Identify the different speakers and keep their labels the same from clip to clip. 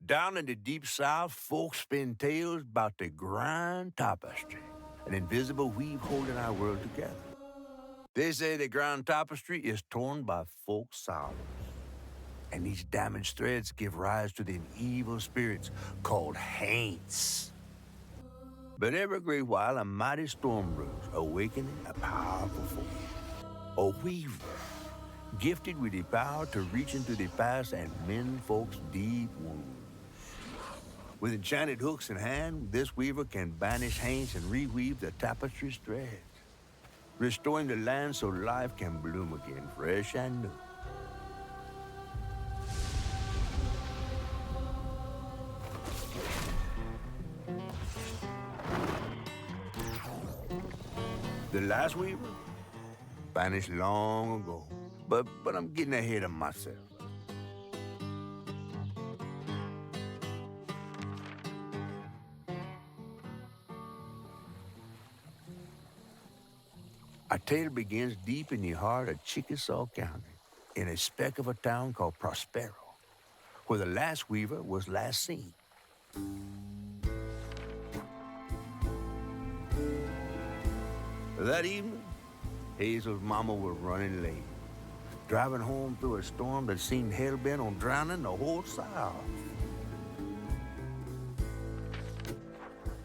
Speaker 1: Down in the deep south, folks spin tales about the Grand Tapestry, an invisible weave holding our world together. They say the Grand Tapestry is torn by folk sorrows, and these damaged threads give rise to them evil spirits called Haints. But every great while, a mighty storm brews, awakening a powerful force. A weaver, gifted with the power to reach into the past and mend folks' deep wounds. With enchanted hooks in hand, this weaver can banish Haints and reweave the tapestry's threads, restoring the land so life can bloom again, fresh and new. The last weaver vanished long ago, but I'm getting ahead of myself. Our tale begins deep in the heart of Chickasaw County, in a speck of a town called Prospero, where the last weaver was last seen. That evening, Hazel's mama was running late, driving home through a storm that seemed hell-bent on drowning the whole South.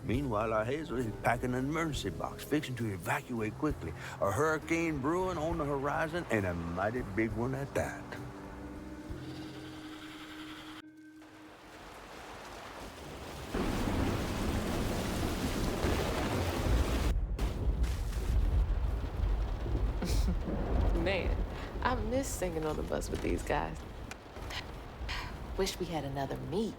Speaker 1: Meanwhile, our Hazel is packing an emergency box, fixing to evacuate quickly. A hurricane brewing on the horizon, and a mighty big one at that.
Speaker 2: Man, I miss singing on the bus with these guys. Wish we had another meet.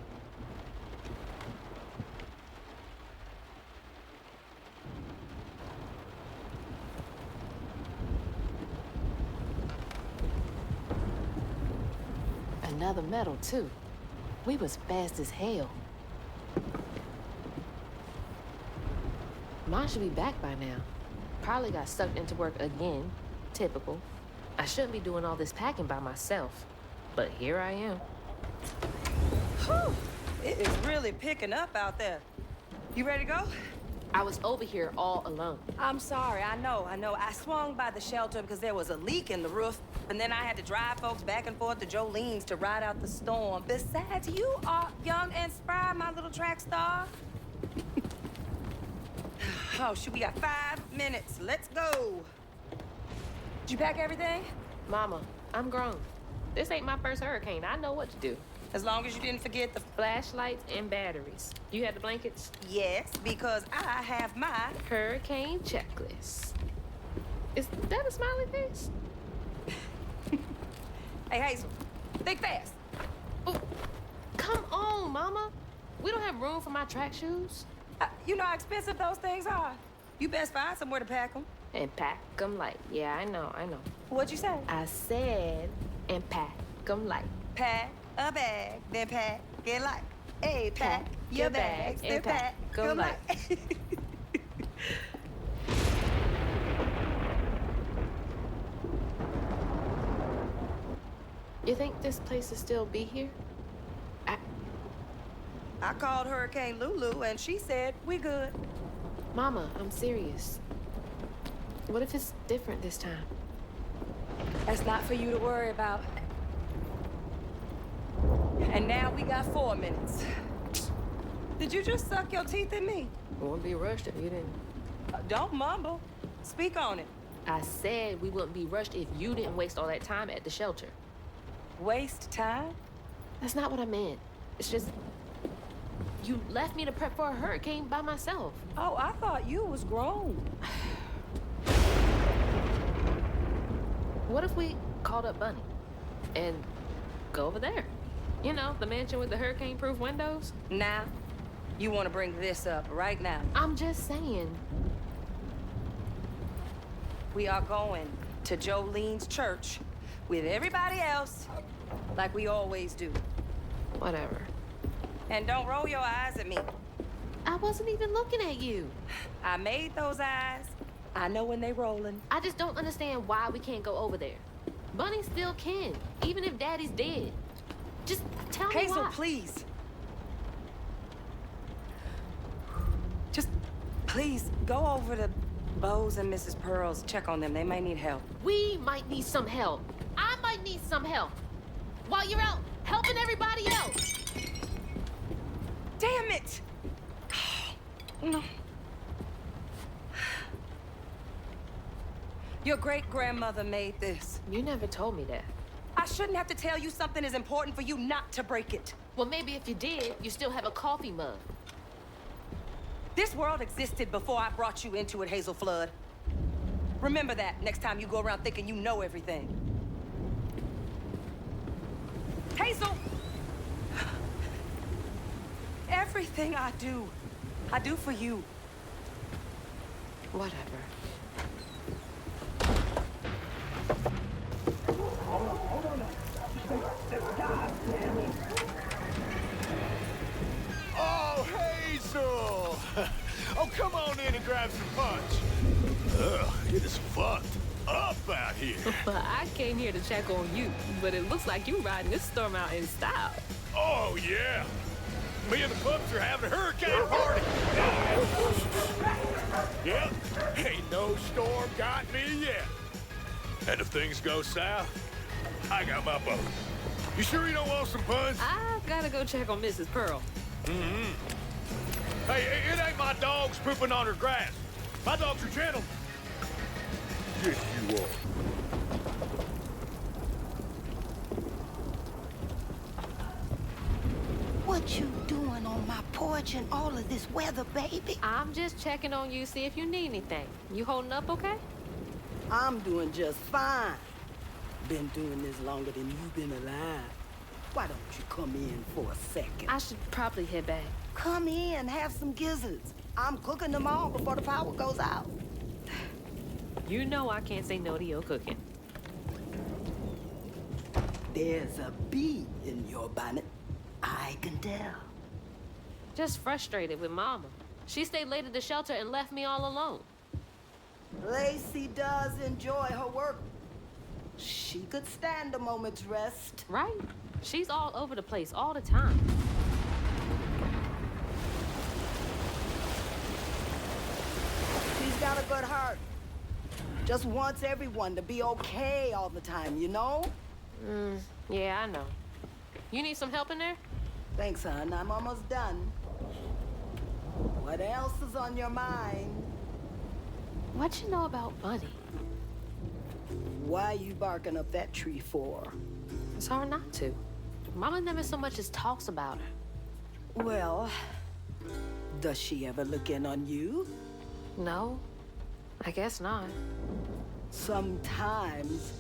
Speaker 2: Another medal, too. We was fast as hell. Mom should be back by now. Probably got sucked into work again. Typical. I shouldn't be doing all this packing by myself. But here I am.
Speaker 3: Whew! It is really picking up out there. You ready to go?
Speaker 2: I was over here all alone.
Speaker 3: I'm sorry, I know. I swung by the shelter because there was a leak in the roof, and then I had to drive folks back and forth to Jolene's to ride out the storm. Besides, you are young and spry, my little track star. Oh, shoot, we got 5 minutes. Let's go. Did you pack everything?
Speaker 2: Mama, I'm grown. This ain't my first hurricane. I know what to do.
Speaker 3: As long as you didn't forget the...
Speaker 2: Flashlights and batteries. You had the blankets?
Speaker 3: Yes, because I have my...
Speaker 2: Hurricane checklist. Is that a smiley face?
Speaker 3: Hey, Hazel, think fast.
Speaker 2: Oh, come on, Mama. We don't have room for my track shoes.
Speaker 3: You know how expensive those things are. You best find somewhere to pack them.
Speaker 2: And pack them light. Yeah, I know.
Speaker 3: What'd you say?
Speaker 2: I said, and pack them light.
Speaker 3: Pack a bag, then pack it light. Hey, pack your bags, then pack them light.
Speaker 2: You think this place will still be here?
Speaker 3: I called Hurricane Lulu, and she said we good.
Speaker 2: Mama, I'm serious. What if it's different this time?
Speaker 3: That's not for you to worry about. And now we got 4 minutes. Did you just suck your teeth at me?
Speaker 2: We wouldn't be rushed if you didn't.
Speaker 3: Don't mumble. Speak on it.
Speaker 2: I said we wouldn't be rushed if you didn't waste all that time at the shelter.
Speaker 3: Waste time?
Speaker 2: That's not what I meant. It's just... You left me to prep for a hurricane by myself.
Speaker 3: Oh, I thought you was grown.
Speaker 2: What if we called up Bunny and go over there? You know, the mansion with the hurricane-proof windows?
Speaker 3: Now, you want to bring this up right now.
Speaker 2: I'm just saying.
Speaker 3: We are going to Jolene's church with everybody else, like we always do.
Speaker 2: Whatever.
Speaker 3: And don't roll your eyes at me.
Speaker 2: I wasn't even looking at you.
Speaker 3: I made those eyes. I know when they rolling.
Speaker 2: I just don't understand why we can't go over there. Bunny still can, even if Daddy's dead. Just tell me
Speaker 3: Hazel,
Speaker 2: why.
Speaker 3: please. Just, please, go over to Bo's and Mrs. Pearl's. Check on them. They might need help.
Speaker 2: We might need some help. I might need some help. While you're out helping everybody else.
Speaker 3: Damn it! No. Your great-grandmother made this.
Speaker 2: You never told me that.
Speaker 3: I shouldn't have to tell you something is important for you not to break it.
Speaker 2: Well, maybe if you did, you still have a coffee mug.
Speaker 3: This world existed before I brought you into it, Hazel Flood. Remember that next time you go around thinking you know everything. Hazel! Everything I do for you.
Speaker 2: Whatever.
Speaker 4: Oh, Hazel! Oh, come on in and grab some punch. Ugh, it is fucked up out here.
Speaker 2: But I came here to check on you, but it looks like you riding this storm out in style.
Speaker 4: Oh, yeah. Me and the pups are having a hurricane party. Yep, ain't no storm got me yet. And if things go south, I got my boat. You sure you don't want some punch?
Speaker 2: I've got to go check on Mrs. Pearl.
Speaker 4: Hey, it ain't my dogs pooping on her grass. My dogs are gentlemen. Yes, you are.
Speaker 5: What you doing on my porch in all of this weather, baby?
Speaker 2: I'm just checking on you, see if you need anything. You holding up okay?
Speaker 5: I'm doing just fine. Been doing this longer than you've been alive. Why don't you come in for a second?
Speaker 2: I should probably head back.
Speaker 5: Come in, have some gizzards. I'm cooking them all before the power goes out.
Speaker 2: You know I can't say no to your cooking.
Speaker 5: There's a bee in your bonnet. I can tell.
Speaker 2: Just frustrated with Mama. She stayed late at the shelter and left me all alone.
Speaker 5: Lacey does enjoy her work. She could stand a moment's rest.
Speaker 2: Right? She's all over the place all the time.
Speaker 5: She's got a good heart. Just wants everyone to be okay all the time, you know?
Speaker 2: Yeah, I know. You need some help in there?
Speaker 5: Thanks, hon. I'm almost done. What else is on your mind?
Speaker 2: What you know about Bunny?
Speaker 5: Why you barking up that tree for?
Speaker 2: It's hard not to. Mama never so much as talks about her.
Speaker 5: Well, does she ever look in on you?
Speaker 2: No, I guess not.
Speaker 5: Sometimes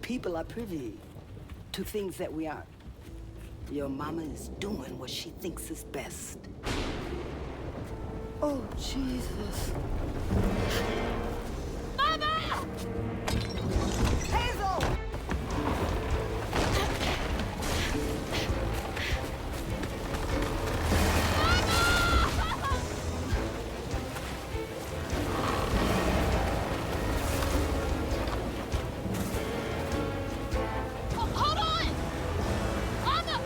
Speaker 5: people are privy to things that we aren't. Your mama is doing what she thinks is best. Oh, Jesus.
Speaker 2: Mama!
Speaker 5: Hazel!
Speaker 2: Hold on! Mama!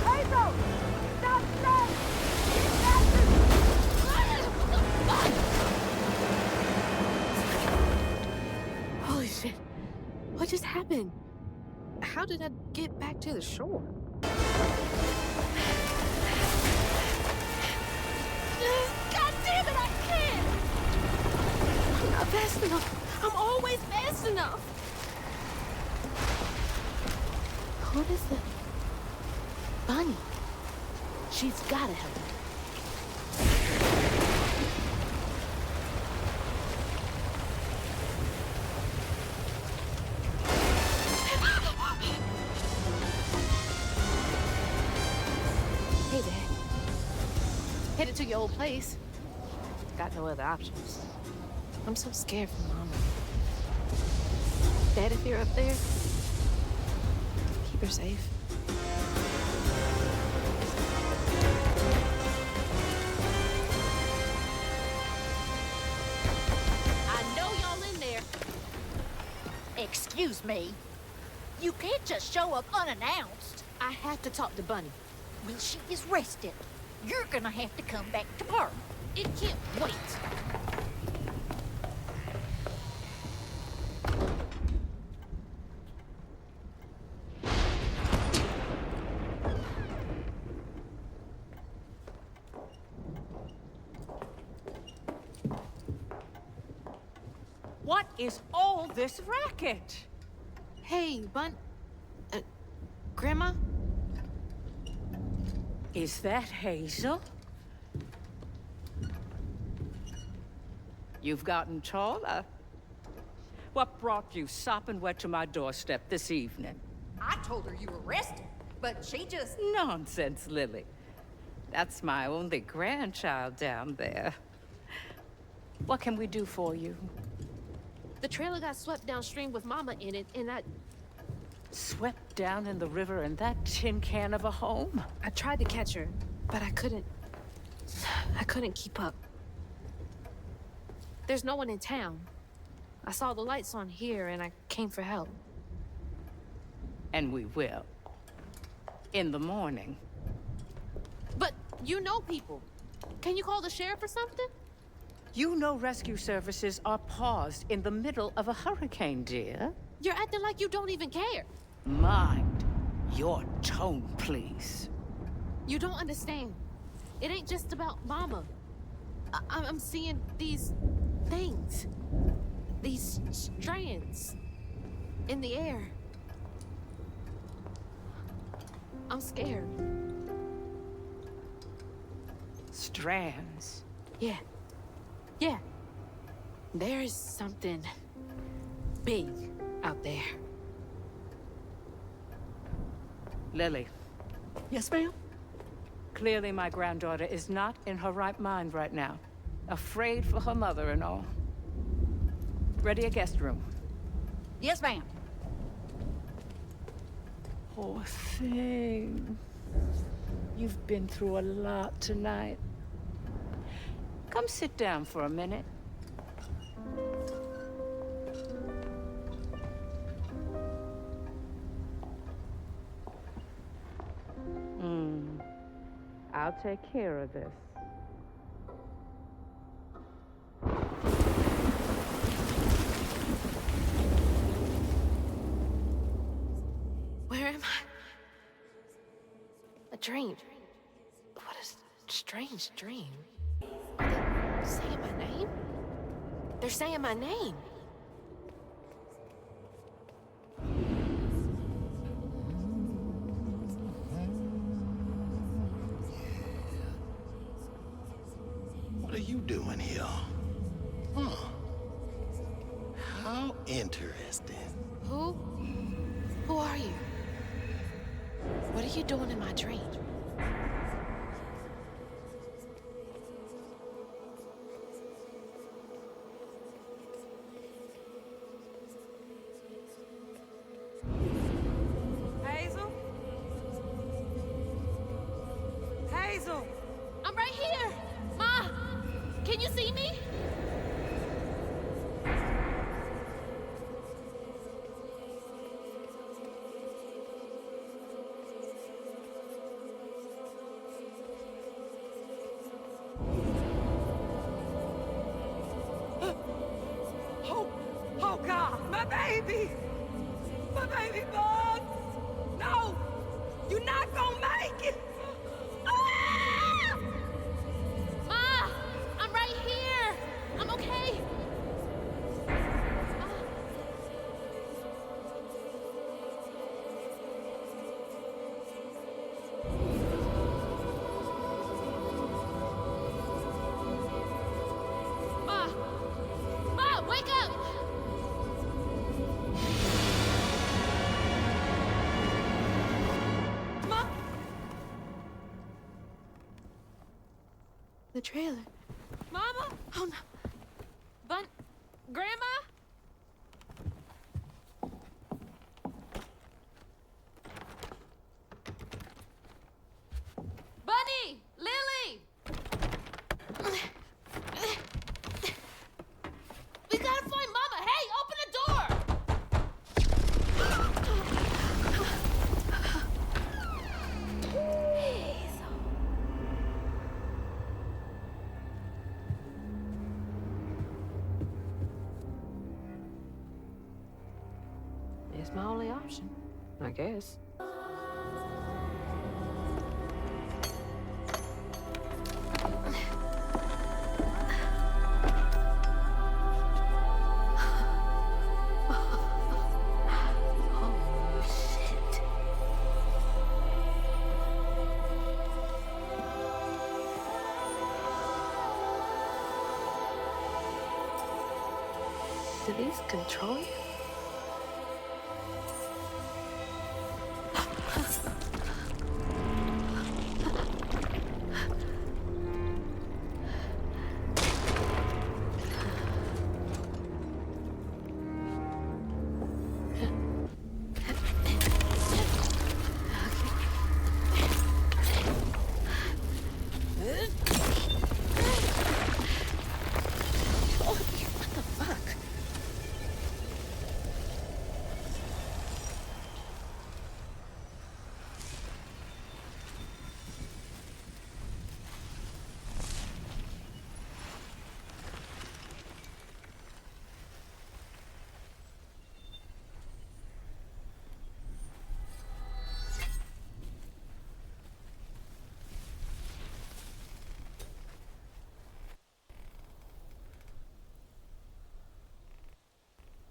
Speaker 5: Hazel! Stop, stop!
Speaker 2: just happened? How did I get back to the shore? God damn it, I can't! I'm not fast enough. I'm always fast enough. What is it? Bunny. She's gotta help me. Hey, Dad. Headed to your old place. Got no other options. I'm so scared for Mama. Dad, if you're up there, keep her safe.
Speaker 6: I know y'all in there. Excuse me. You can't just show up unannounced.
Speaker 2: I have to talk to Bunny.
Speaker 6: Well, she is rested. You're gonna have to come back tomorrow.
Speaker 2: It can't wait.
Speaker 7: What is all this racket?
Speaker 2: Hey, Grandma?
Speaker 7: Is that Hazel? You've gotten taller. What brought you sopping wet to my doorstep this evening?
Speaker 6: I told her you were rested, but she just...
Speaker 7: Nonsense, Lily. That's my only grandchild down there. What can we do for you?
Speaker 2: The trailer got swept downstream with Mama in it, and I
Speaker 7: Swept down in the river in that tin can of a home?
Speaker 2: tried to catch her, but I couldn't keep up. There's no one in town. I saw the lights on here, and I came for help.
Speaker 7: And we will. In the morning.
Speaker 2: But you know people. Can you call the sheriff or something?
Speaker 7: You know rescue services are paused in the middle of a hurricane, dear.
Speaker 2: You're acting like you don't even care.
Speaker 7: Mind your tone, please.
Speaker 2: You don't understand. It ain't just about Mama. I'm seeing these things. These strands in the air. I'm scared.
Speaker 7: Strands.
Speaker 2: Yeah. Yeah. There is something big out there.
Speaker 7: Lily.
Speaker 5: Yes, ma'am?
Speaker 7: Clearly my granddaughter is not in her right mind right now. Afraid for her mother and all. Ready a guest room.
Speaker 6: Yes, ma'am.
Speaker 7: Poor thing. You've been through a lot tonight. Come sit down for a minute. I'll take care of this.
Speaker 2: Where am I? A dream. What a strange dream. Are they saying my name? They're saying my name.
Speaker 8: What are you doing here? Huh. How interesting.
Speaker 2: Who are you? What are you doing in my dream?
Speaker 3: Hazel? Hazel!
Speaker 2: I'm right here! Ma! Can you see me?
Speaker 3: Oh God, my baby! my baby Bugs! No! You're not gonna make it! Ah!
Speaker 2: Ma! I'm right here! I'm okay! Ma! Ma, wake up!
Speaker 3: Ma!
Speaker 2: The trailer.
Speaker 3: Mama!
Speaker 2: Oh no. Grandma? Bunny! Lily! We gotta find Mama! Hey, open the door!
Speaker 3: It's my only option, I guess. Do these control you?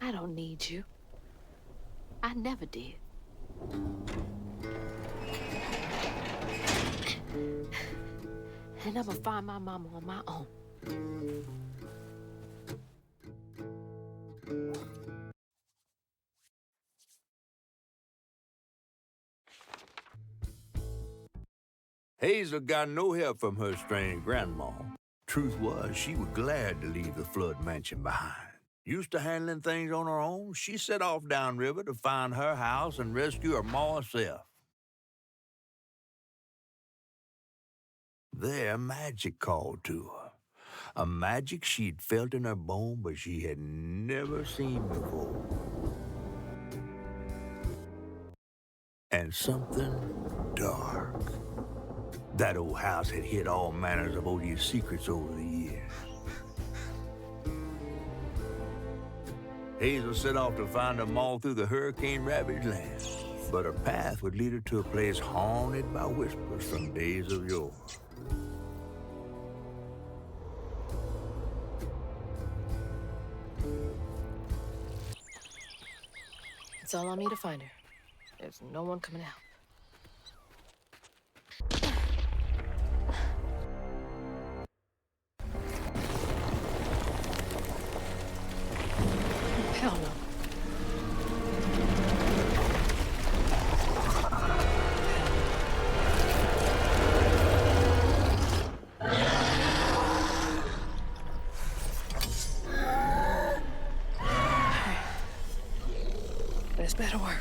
Speaker 2: I don't need you. I never did. And I'm gonna find my mama on my own.
Speaker 1: Hazel got no help from her strange grandma. Truth was, she was glad to leave the Flood mansion behind. Used to handling things on her own, she set off downriver to find her house and rescue her ma herself. There, magic called to her. A magic she'd felt in her bone, but she had never seen before. And something dark. That old house had hid all manners of odious secrets over the years. Hazel set off to find them all through the hurricane-ravaged land. But her path would lead her to a place haunted by whispers from days of yore.
Speaker 3: It's all on me to find her. There's no one coming out. Hell no. This better work.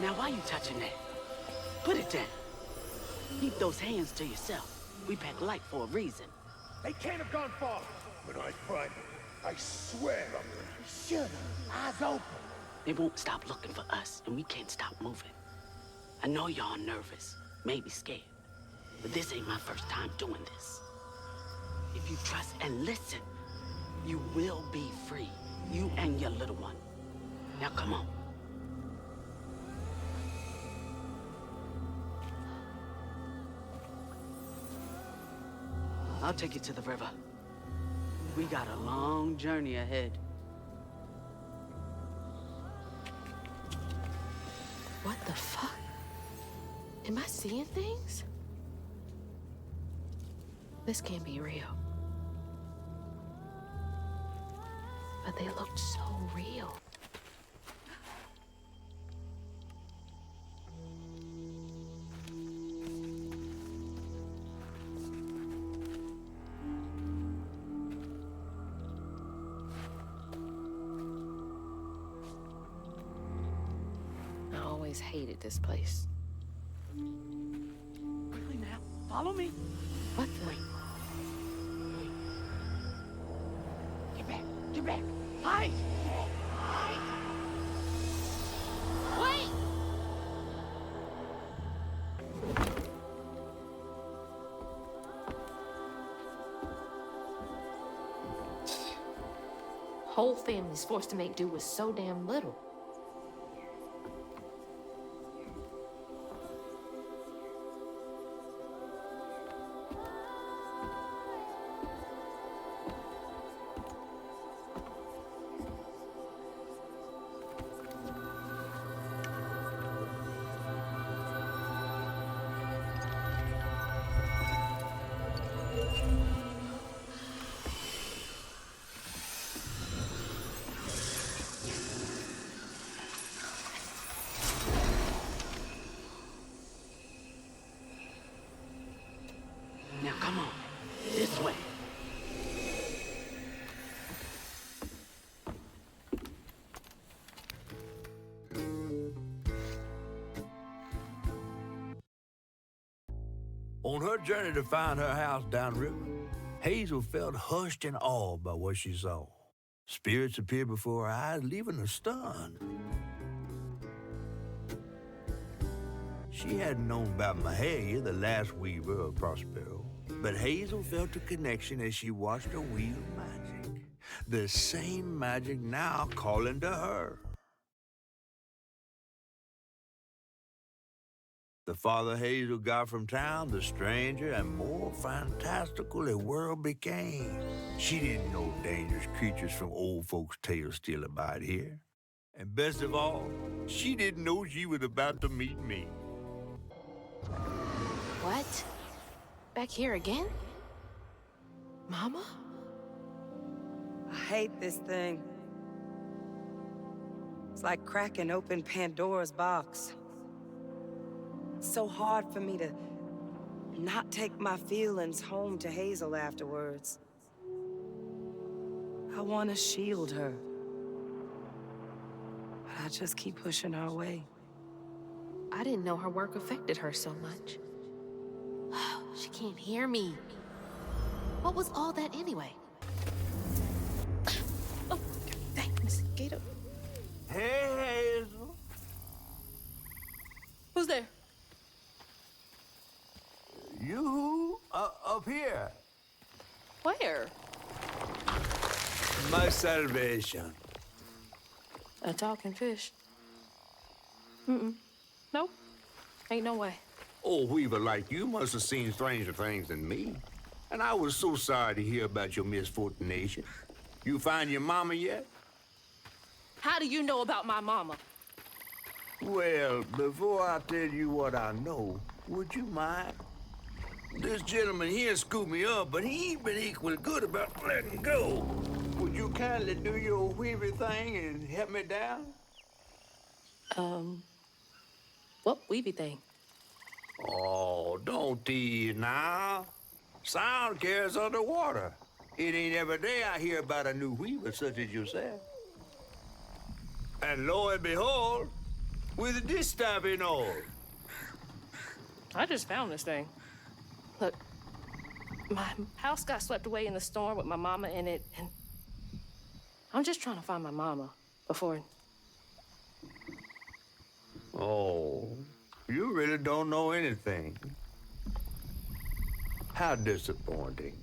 Speaker 5: Now, why you touching that? Put it down. Keep those hands to yourself. We pack light for a reason.
Speaker 4: They can't have gone far. When I find them, I swear I'm gonna shoot them. Eyes open.
Speaker 5: They won't stop looking for us, and we can't stop moving. I know y'all nervous, maybe scared, but this ain't my first time doing this. If you trust and listen, you will be free. You and your little one. Now come on. I'll take you to the river. We got a long journey ahead.
Speaker 2: What the fuck? Am I seeing things? This can't be real. But they looked so real. I always hated this place.
Speaker 5: Quickly now, follow me.
Speaker 2: What the?
Speaker 5: Wait. Get back, get back. Hide!
Speaker 2: Wait! Whole family's forced to make do with so damn little.
Speaker 5: Now come on, this way.
Speaker 1: On her journey to find her house downriver, Hazel felt hushed and awed by what she saw. Spirits appeared before her eyes, leaving her stunned. She hadn't known about Mahalia, the last weaver of Prospero, but Hazel felt a connection as she watched her wheel magic. The same magic now calling to her. The farther Hazel got from town, the stranger and more fantastical the world became. She didn't know dangerous creatures from old folks' tales still abide here. And best of all, she didn't know she was about to meet me.
Speaker 2: What? Back here again? Mama?
Speaker 3: I hate this thing. It's like cracking open Pandora's box. It's so hard for me to not take my feelings home to Hazel afterwards. I want to shield her. But I just keep pushing her away.
Speaker 2: I didn't know her work affected her so much. She can't hear me. What was all that anyway? Oh, dang, mosquito.
Speaker 1: Hey, Hazel.
Speaker 2: Who's there?
Speaker 1: You up here.
Speaker 2: Where?
Speaker 1: My salvation.
Speaker 2: A talking fish. Nope. Ain't no way.
Speaker 1: Oh, Weaver like you must have seen stranger things than me. And I was so sorry to hear about your misfortunation. You find your mama yet?
Speaker 2: How do you know about my mama?
Speaker 1: Well, before I tell you what I know, would you mind? This gentleman here scooped me up, but he ain't been equal good about letting go. Would you kindly do your Weaver thing and help me down?
Speaker 2: What weavy thing?
Speaker 1: Oh, don't tease now. Sound carries underwater. It ain't every day I hear about a new weaver such as yourself. And lo and behold, With this stuff and all.
Speaker 9: I just found this thing. Look, my house got swept away in the storm with my mama in it, and I'm just trying to find my mama before...
Speaker 1: Oh, you really don't know anything. How disappointing.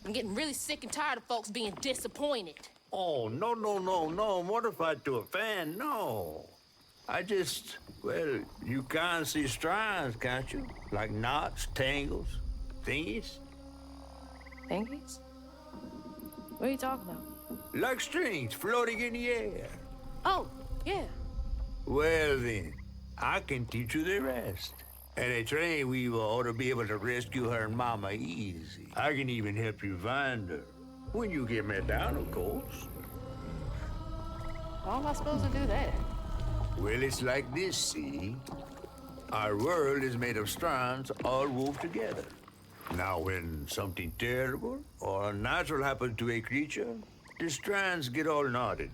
Speaker 2: I'm getting really sick and tired of folks being disappointed.
Speaker 1: Oh, no, mortified to a fan, no. I just, well, you can't see strands, can't you? Like knots, tangles, thingies?
Speaker 9: Thingies? What are you talking about?
Speaker 1: Like strings floating in the air.
Speaker 9: Oh, yeah.
Speaker 1: Well then, I can teach you the rest. And a train weaver ought to be able to rescue her mama easy. I can even help you find her. When you get me down, of course.
Speaker 9: How am I supposed to do that?
Speaker 1: Well, it's like this, see? Our world is made of strands all wove together. Now, when something terrible or unnatural happens to a creature, the strands get all knotted.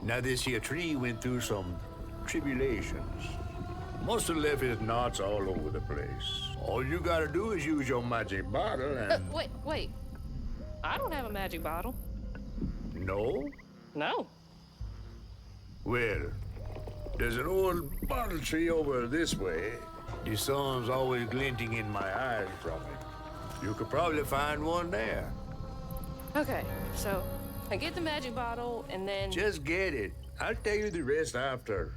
Speaker 1: Now, this here tree went through some tribulations. Must have left his knots all over the place. All you gotta do is use your magic bottle and...
Speaker 9: Wait. I don't have a magic bottle.
Speaker 1: No?
Speaker 9: No.
Speaker 1: Well, there's an old bottle tree over this way. The sun's always glinting in my eyes from it. You could probably find one there.
Speaker 9: Okay, so I get the magic bottle and then...
Speaker 1: Just get it. I'll tell you the rest after.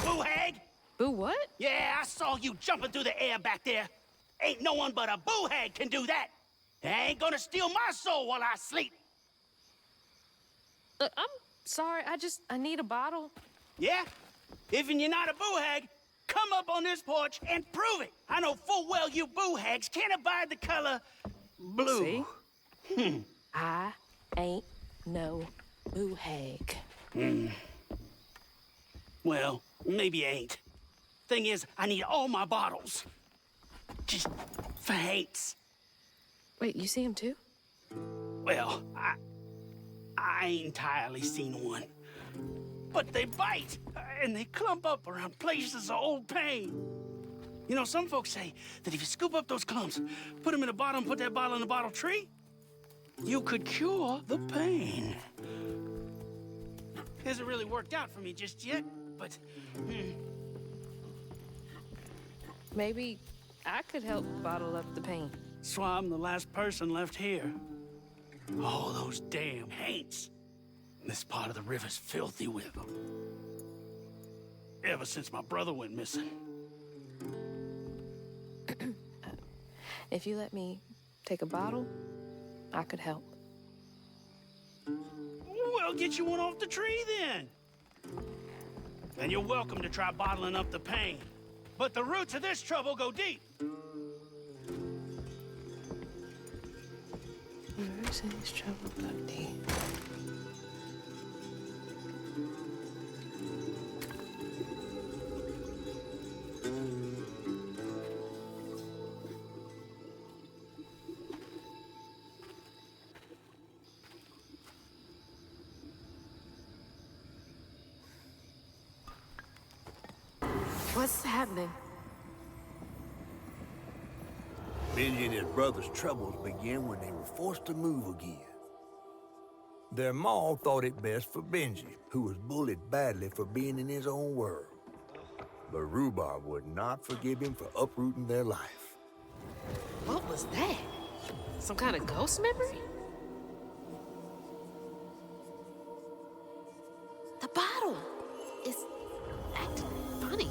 Speaker 5: Boo hag!
Speaker 9: Boo what?
Speaker 5: Yeah, I saw you jumping through the air back there. Ain't no one but a boo hag can do that. I ain't gonna steal my soul while I sleep.
Speaker 9: Look, I'm sorry, I need a bottle.
Speaker 5: Yeah? If you're not a boo hag, come up on this porch and prove it. I know full well you boo hags can't abide the color blue.
Speaker 9: See? I ain't no boo hag.
Speaker 5: Well, maybe you ain't. Thing is, I need all my bottles. Just for hates.
Speaker 9: Wait, you see him too?
Speaker 5: Well, I ain't entirely seen one. But they bite, and they clump up around places of old pain. You know, some folks say that if you scoop up those clumps, put them in a bottle and put that bottle in a bottle tree, you could cure the pain. Hasn't really worked out for me just yet, but...
Speaker 9: Maybe I could help bottle up the pain.
Speaker 5: So I'm the last person left here. Oh, those damn haints. This part of the river's filthy with them. Ever since my brother went missing.
Speaker 9: If you let me take a bottle, I could help.
Speaker 5: Well, get you one off the tree then. And you're welcome to try bottling up the pain. But the roots of this trouble go deep.
Speaker 9: The roots of this trouble go deep.
Speaker 2: What's happening?
Speaker 1: Benji and his brother's troubles began when they were forced to move again. Their ma thought it best for Benji, who was bullied badly for being in his own world. But Rhubarb would not forgive him for uprooting their life.
Speaker 2: What was that? Some kind of ghost memory? The bottle is acting funny.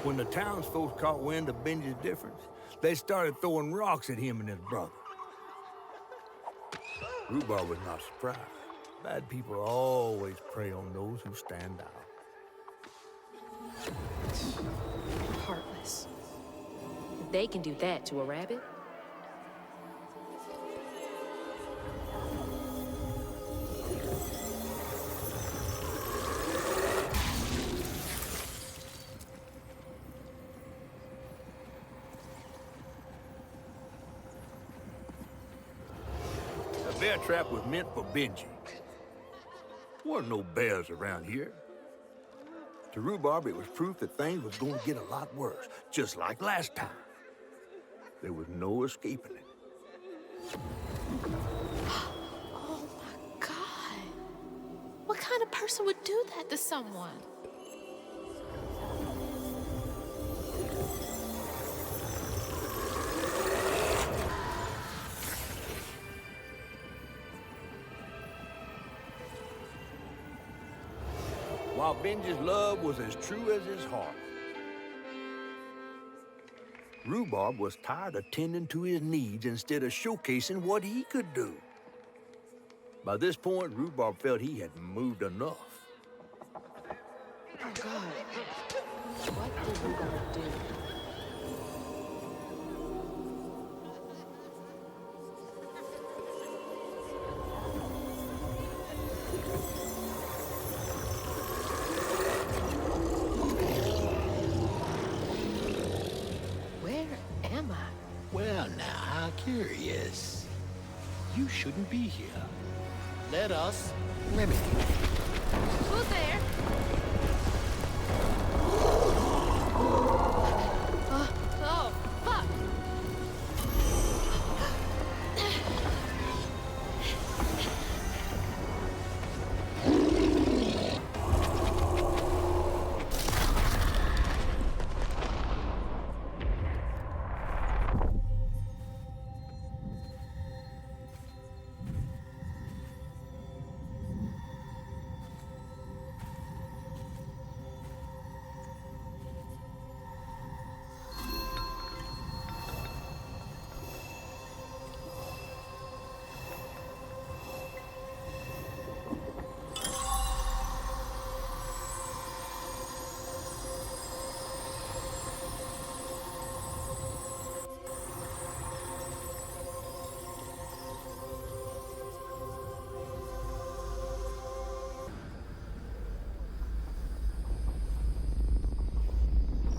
Speaker 1: When the townsfolk caught wind of Benji's difference, they started throwing rocks at him and his brother. Rhubarb was not surprised. Bad people always prey on those who stand out.
Speaker 9: Heartless. If they can do that to a rabbit.
Speaker 1: The bear trap was meant for Benji. There weren't no bears around here. To Rhubarb, it was proof that things was going to get a lot worse, just like last time. There was no escaping it.
Speaker 2: Oh my God. What kind of person would do that to someone?
Speaker 1: While Benji's love was as true as his heart, Rhubarb was tired of tending to his needs instead of showcasing what he could do. By this point, Rhubarb felt he had moved enough.
Speaker 9: Oh, God. What did Rhubarb do?
Speaker 8: Well, now, how curious. You shouldn't be here. Let us remedy it.
Speaker 2: Who's there? Oh, fuck.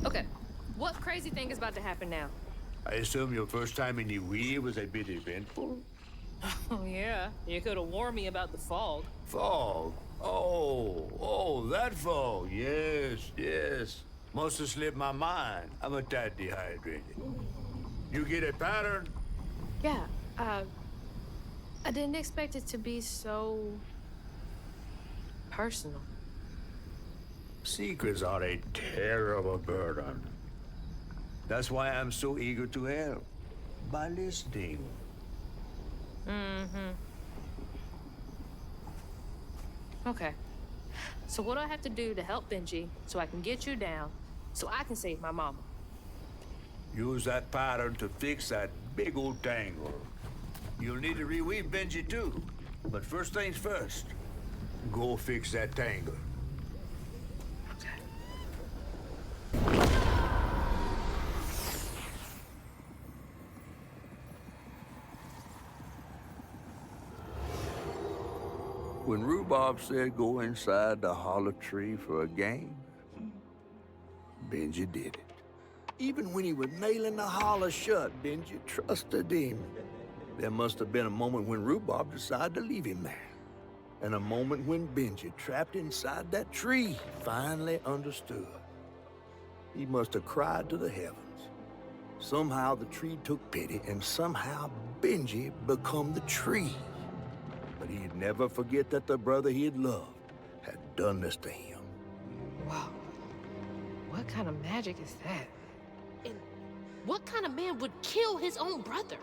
Speaker 9: Okay, what crazy thing is about to happen now?
Speaker 1: I assume your first time in the wheel was a bit eventful?
Speaker 9: Oh, yeah. You could have warned me about the fog.
Speaker 1: Fog? Oh, that fog. Yes, yes. Must have slipped my mind. I'm a tad dehydrated. You get a pattern?
Speaker 9: Yeah, I didn't expect it to be so personal.
Speaker 1: Secrets are a terrible burden. That's why I'm so eager to help. By listening.
Speaker 9: Okay. So what do I have to do to help Benji so I can get you down so I can save my mama?
Speaker 1: Use that pattern to fix that big old tangle. You'll need to reweave Benji too. But first things first, go fix that tangle. When Rhubarb said go inside the hollow tree for a game, Benji did it. Even when he was nailing the hollow shut, Benji trusted him. There must have been a moment when Rhubarb decided to leave him there. And a moment when Benji, trapped inside that tree, finally understood. He must have cried to the heavens. Somehow the tree took pity, and somehow Benji become the tree. But he'd never forget that the brother he had loved had done this to him.
Speaker 9: Wow. What kind of magic is that?
Speaker 2: And what kind of man would kill his own brother?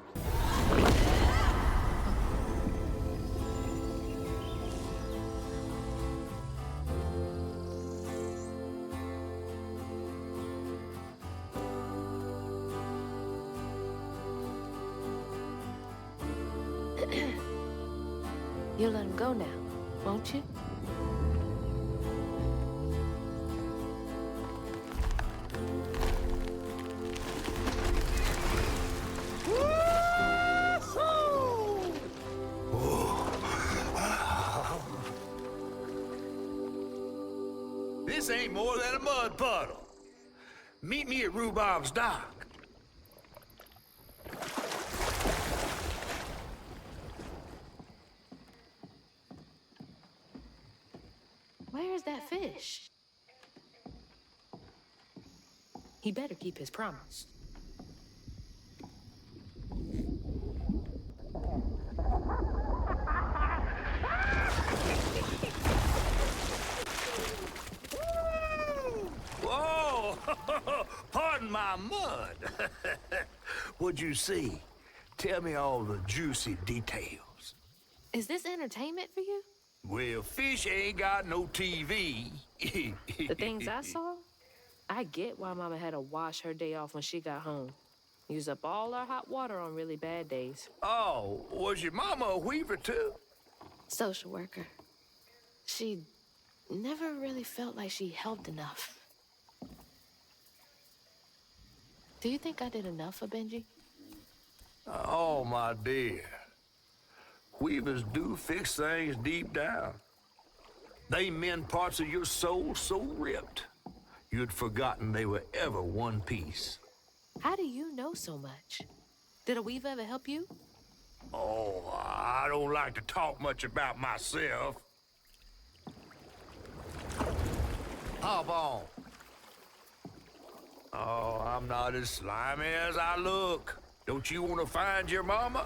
Speaker 9: You'll let him go now, won't you?
Speaker 1: This ain't more than a mud puddle. Meet me at Rhubarb's dock.
Speaker 9: Where's that fish? He better keep his promise.
Speaker 1: Whoa! Pardon my mud. What'd you see? Tell me all the juicy details.
Speaker 9: Is this entertainment for you?
Speaker 1: Well, fish ain't got no TV.
Speaker 9: The things I saw? I get why Mama had to wash her day off when she got home. Use up all our hot water on really bad days.
Speaker 1: Oh, was your mama a weaver too?
Speaker 9: Social worker. She never really felt like she helped enough. Do you think I did enough for Benji?
Speaker 1: Oh, my dear. Weavers do fix things deep down. They mend parts of your soul so ripped, you'd forgotten they were ever one piece.
Speaker 9: How do you know so much? Did a weaver ever help you?
Speaker 1: Oh, I don't like to talk much about myself. Hop on. Oh, I'm not as slimy as I look. Don't you want to find your mama?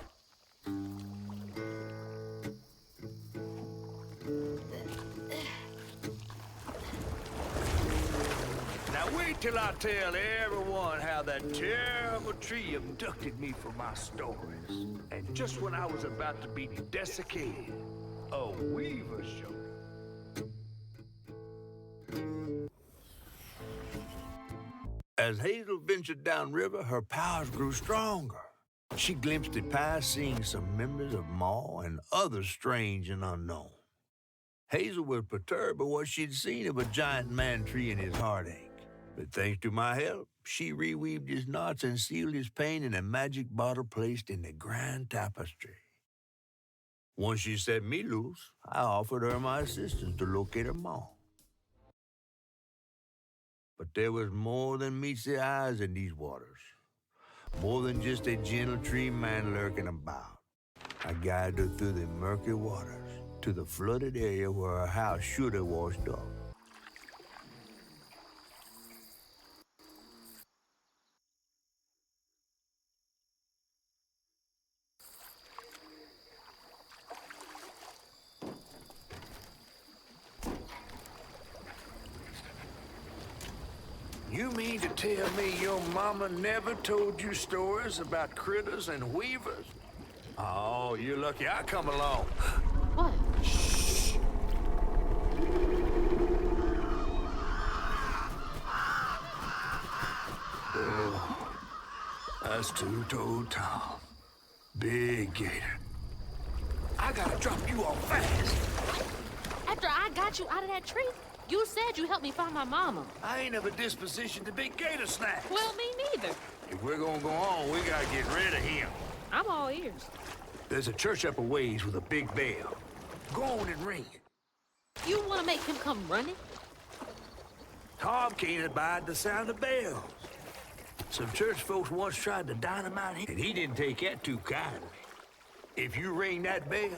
Speaker 1: Now wait till I tell everyone how that terrible tree abducted me for my stories. And just when I was about to be desiccated, a weaver showed up. As Hazel ventured downriver, her powers grew stronger. She glimpsed it past, seeing some members of Ma and others strange and unknown. Hazel was perturbed by what she'd seen of a giant man tree in his heartache. But thanks to my help, she reweaved his knots and sealed his pain in a magic bottle placed in the grand tapestry. Once she set me loose, I offered her my assistance to locate her Ma. But there was more than meets the eyes in these waters. More than just a gentle tree man lurking about. I guided her through the murky waters to the flooded area where her house should have washed up. You mean to tell me your mama never told you stories about critters and weavers? Oh, you're lucky I come along.
Speaker 9: What?
Speaker 1: Shh. Oh, that's two-toed Tom. Big gator. I gotta drop you off fast.
Speaker 9: After I got you out of that tree, you said you helped me find my mama.
Speaker 1: I ain't of a disposition to be gator snacks.
Speaker 9: Well, me neither.
Speaker 1: If we're gonna go on, we gotta get rid of him.
Speaker 9: I'm all ears.
Speaker 1: There's a church up a ways with a big bell. Go on and ring it.
Speaker 9: You want to make him come running?
Speaker 1: Tom can't abide the sound of bells. Some church folks once tried to dynamite him, and he didn't take that too kindly. If you ring that bell,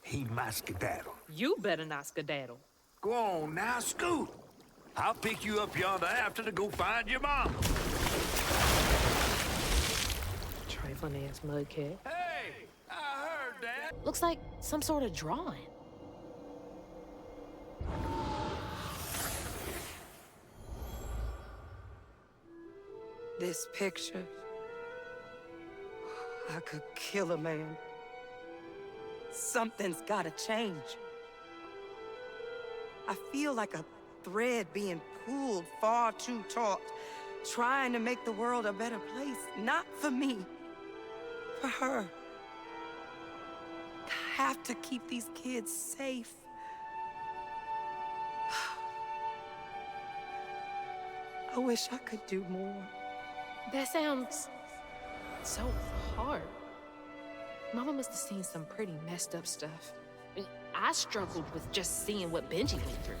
Speaker 1: he might skedaddle.
Speaker 9: You better not skedaddle.
Speaker 1: Go on now, scoot. I'll pick you up yonder after to go find your mama.
Speaker 9: Trifling ass mudcat.
Speaker 1: Hey, I heard that.
Speaker 9: Looks like some sort of drawing.
Speaker 3: This picture, I could kill a man. Something's gotta change. I feel like a thread being pulled far too taut, trying to make the world a better place. Not for me, for her. I have to keep these kids safe. I wish I could do more.
Speaker 9: That sounds so hard. Mama must have seen some pretty messed up stuff. I struggled with just seeing what Benji went through.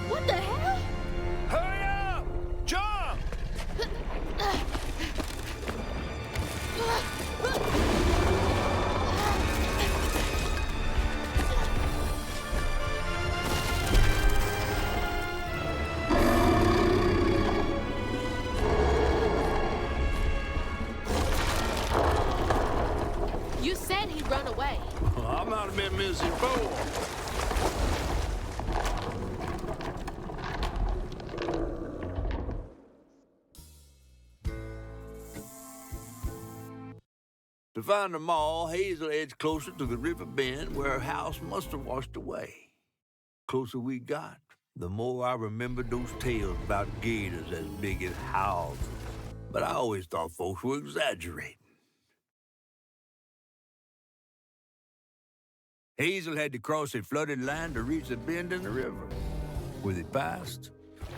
Speaker 2: What the hell?
Speaker 4: Hurry up! Jump!
Speaker 2: You said he'd run away.
Speaker 1: I might have been missing before. To find them all, Hazel edged closer to the river bend where her house must have washed away. Closer we got, the more I remembered those tales about gators as big as houses. But I always thought folks were exaggerating. Hazel had to cross a flooded land to reach the bend in the river. Where they passed,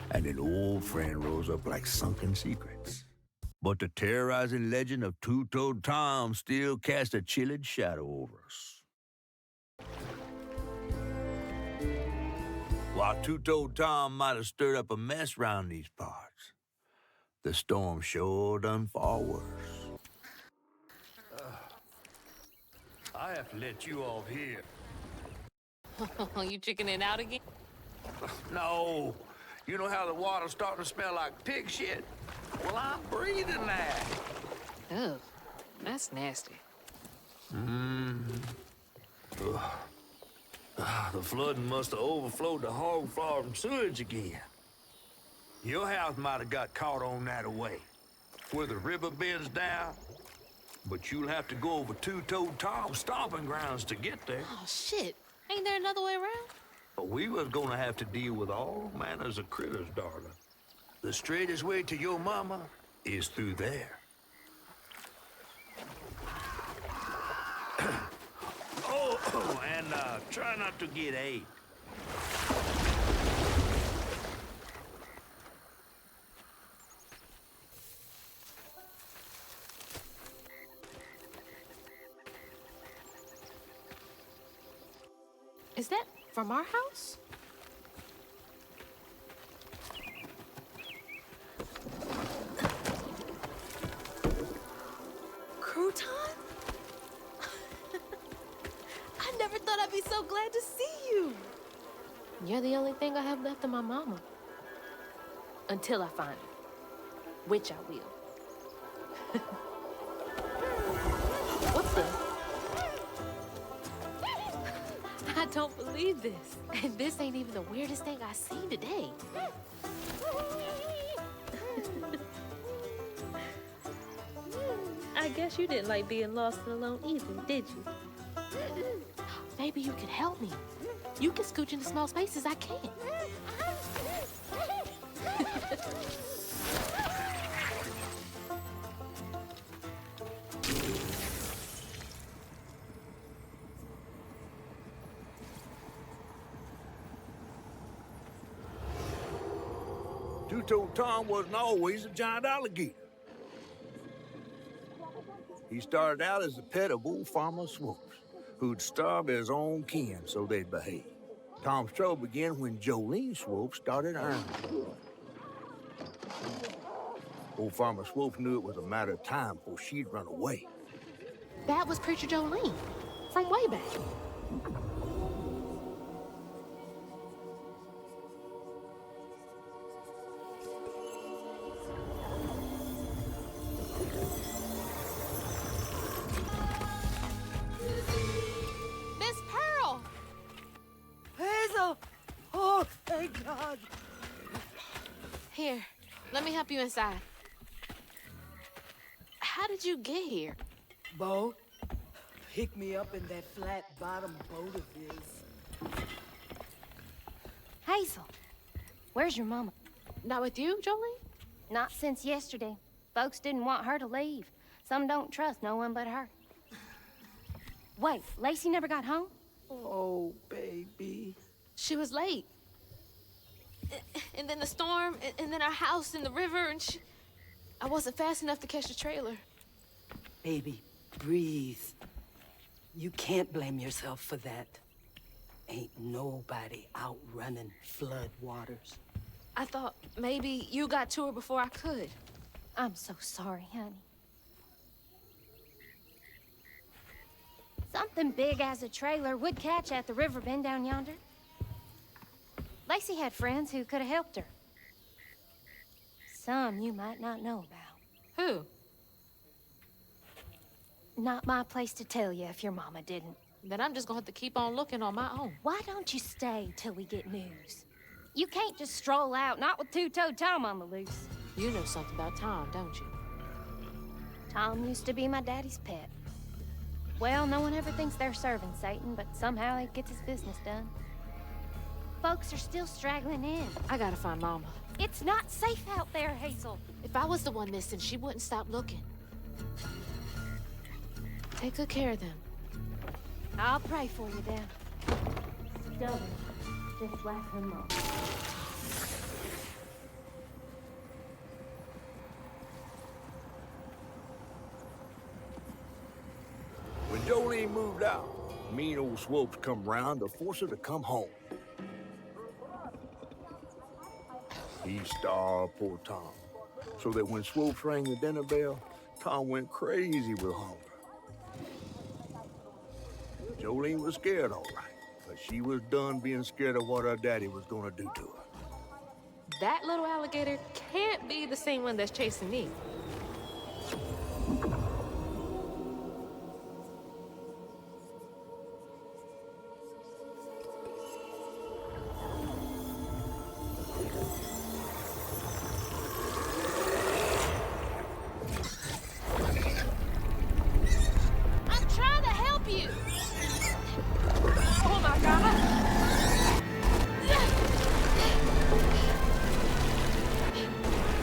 Speaker 1: and an old friend rose up like sunken secrets. But the terrorizing legend of Two-Toed Tom still cast a chilling shadow over us. While Two-Toed Tom might have stirred up a mess round these parts, the storm sure done far worse.
Speaker 4: I have to let you off here.
Speaker 2: You chickening out again?
Speaker 1: No, you know how the water's starting to smell like pig shit? Well, I'm breathing that.
Speaker 2: Oh, that's nasty.
Speaker 1: The flooding must have overflowed the hog farm sewage again. Your house might have got caught on that away, where the river bends down. But you'll have to go over Two-Toed Tom's stomping grounds to get there.
Speaker 2: Oh, shit. Ain't there another way around?
Speaker 1: But we was gonna have to deal with all manners of critters, darling. The straightest way to your mama is through there. And try not to get ate.
Speaker 2: Is that from our house? Crouton? I never thought I'd be so glad to see you.
Speaker 9: You're the only thing I have left of my mama. Until I find her. Which I will. What the?
Speaker 2: I don't believe this. And this ain't even the weirdest thing I've seen today.
Speaker 9: I guess you didn't like being lost and alone either, did you?
Speaker 2: Maybe you could help me. You can scooch into small spaces I can't.
Speaker 1: Two-Toed Tom wasn't always a giant alligator. He started out as the pet of old Farmer Swoops, who'd starve his own kin so they'd behave. Tom's trouble began when Jolene Swope started earning. Old Farmer Swope knew it was a matter of time before she'd run away.
Speaker 2: That was Preacher Jolene from way back. Miss Pearl!
Speaker 3: Hazel! Oh, thank God.
Speaker 2: Here, let me help you inside. How did you get here?
Speaker 3: Bo, pick me up in that flat-bottom boat of his.
Speaker 6: Hazel, where's your mama?
Speaker 2: Not with you, Jolene?
Speaker 6: Not since yesterday. Folks didn't want her to leave. Some don't trust no one but her. Wait, Lacey never got home?
Speaker 3: Oh, baby.
Speaker 2: She was late. and then the storm, and then our house in the river, and I wasn't fast enough to catch the trailer.
Speaker 3: Baby, breathe. You can't blame yourself for that. Ain't nobody outrunning flood waters.
Speaker 2: I thought maybe you got to her before I could.
Speaker 6: I'm so sorry, honey. Something big as a trailer would catch at the river bend down yonder. Lacey had friends who could have helped her. Some you might not know about.
Speaker 2: Who?
Speaker 6: Not my place to tell you if your mama didn't.
Speaker 2: Then I'm just gonna have to keep on looking on my own.
Speaker 6: Why don't you stay till we get news? You can't just stroll out, not with two-toed Tom on the loose.
Speaker 2: You know something about Tom, don't you?
Speaker 6: Tom used to be my daddy's pet. Well, no one ever thinks they're serving Satan, but somehow he gets his business done. Folks are still straggling in.
Speaker 2: I gotta find Mama.
Speaker 6: It's not safe out there, Hazel.
Speaker 2: If I was the one missing, she wouldn't stop looking. Take good care of them.
Speaker 6: I'll pray for you then. Stubborn, just like her mom.
Speaker 1: When Jolene moved out, mean old Swopes come round to force her to come home. He starved poor Tom, so that when Swopes rang the dinner bell, Tom went crazy with hunger. Jolene was scared, all right, but she was done being scared of what her daddy was gonna do to her.
Speaker 2: That little alligator can't be the same one that's chasing me.
Speaker 6: I'm trying to help you.
Speaker 2: Oh my God!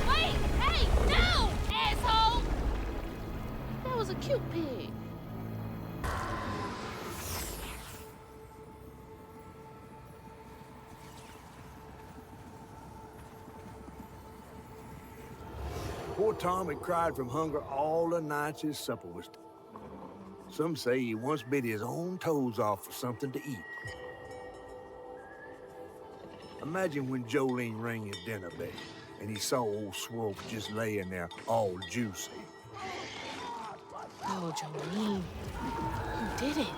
Speaker 6: Wait! Hey! No! Asshole!
Speaker 2: That was a cute pig.
Speaker 1: Poor Tom had cried from hunger all the nights his supper was done. Some say he once bit his own toes off for something to eat. Imagine when Jolene rang his dinner bell and he saw old Swope just laying there all juicy.
Speaker 2: Oh, Jolene. You did it.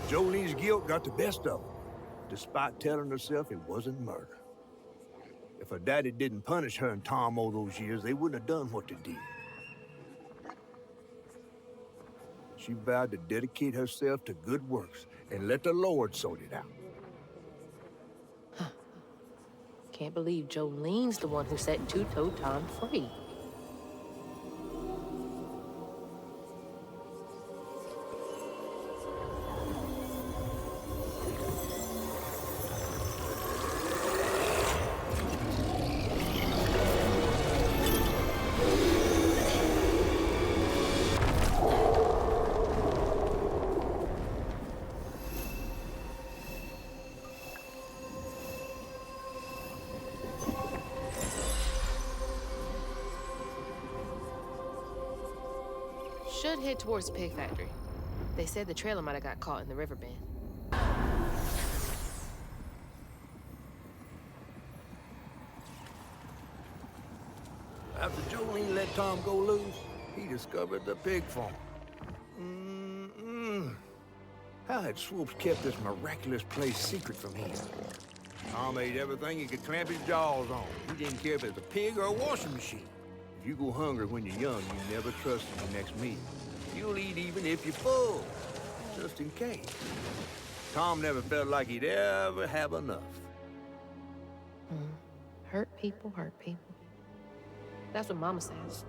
Speaker 1: Jolene's guilt got the best of her, despite telling herself it wasn't murder. If her daddy didn't punish her and Tom all those years, they wouldn't have done what they did. She vowed to dedicate herself to good works and let the Lord sort it out.
Speaker 2: Can't believe Jolene's the one who set Two-Toed Tom free. Should head towards the pig factory. They said the trailer might have got caught in the river bend.
Speaker 1: After Jolene let Tom go loose, he discovered the pig farm. How had Swoops kept this miraculous place secret from him? Tom ate everything he could clamp his jaws on. He didn't care if it was a pig or a washing machine. If you go hungry when you're young, you never trust your next meal. You'll eat even if you're full, just in case. Tom never felt like he'd ever have enough.
Speaker 2: Hurt people, hurt people. That's what Mama says.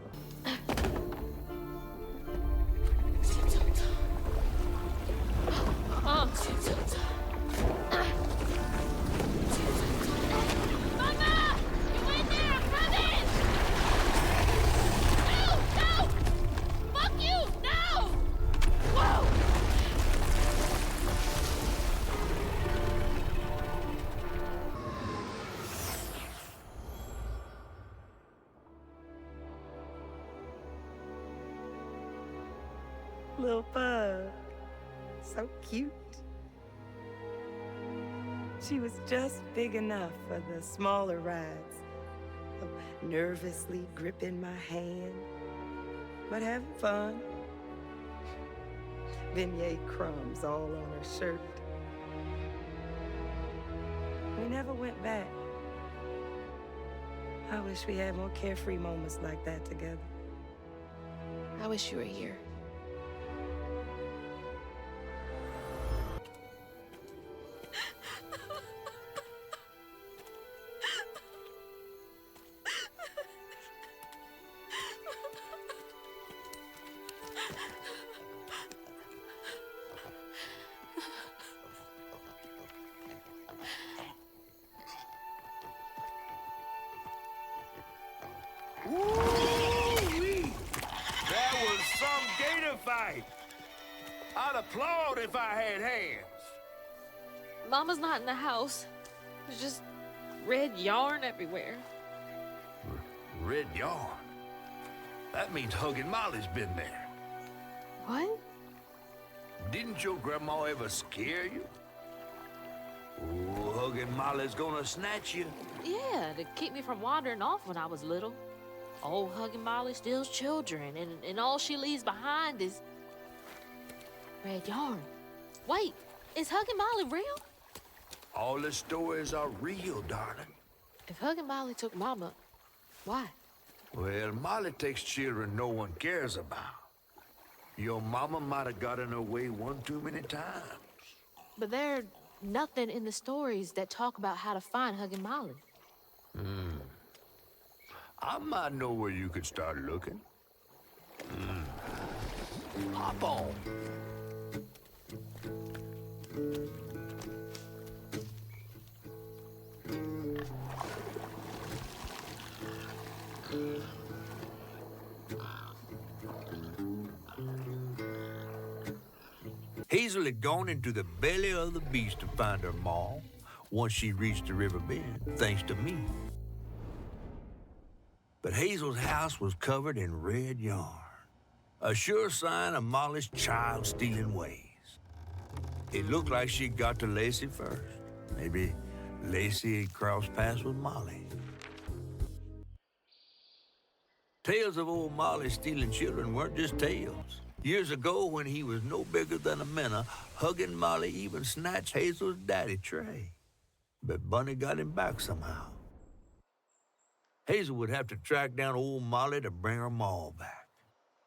Speaker 3: little pug. So cute. She was just big enough for the smaller rides. Nervously gripping my hand, but having fun. Beignet crumbs all on her shirt. We never went back. I wish we had more carefree moments like that together.
Speaker 2: I wish you were here.
Speaker 1: Woo-wee! That was some gator fight. I'd applaud if I had hands.
Speaker 2: Mama's not in the house. There's just red yarn everywhere.
Speaker 1: Red yarn? That means Huggin' Molly's been there.
Speaker 2: What?
Speaker 1: Didn't your grandma ever scare you? Oh, Huggin' Molly's gonna snatch you.
Speaker 2: Yeah, to keep me from wandering off when I was little. Old Huggin' Molly steals children, and all she leaves behind is red yarn. Wait, is Huggin' Molly real?
Speaker 1: All the stories are real, darling.
Speaker 2: If Huggin' Molly took Mama, why?
Speaker 1: Well, Molly takes children no one cares about. Your mama might have gotten her way one too many times.
Speaker 2: But there's nothing in the stories that talk about how to find Huggin' Molly.
Speaker 1: I might know where you could start looking. Hop on. Hazel had gone into the belly of the beast to find her maw once she reached the river bend, thanks to me. But Hazel's house was covered in red yarn, a sure sign of Molly's child-stealing ways. It looked like she'd got to Lacey first. Maybe Lacey had crossed paths with Molly. Tales of old Molly stealing children weren't just tales. Years ago, when he was no bigger than a minnow, Huggin' Molly even snatched Hazel's daddy, Trey. But Bunny got him back somehow. Hazel would have to track down old Molly to bring her maw back.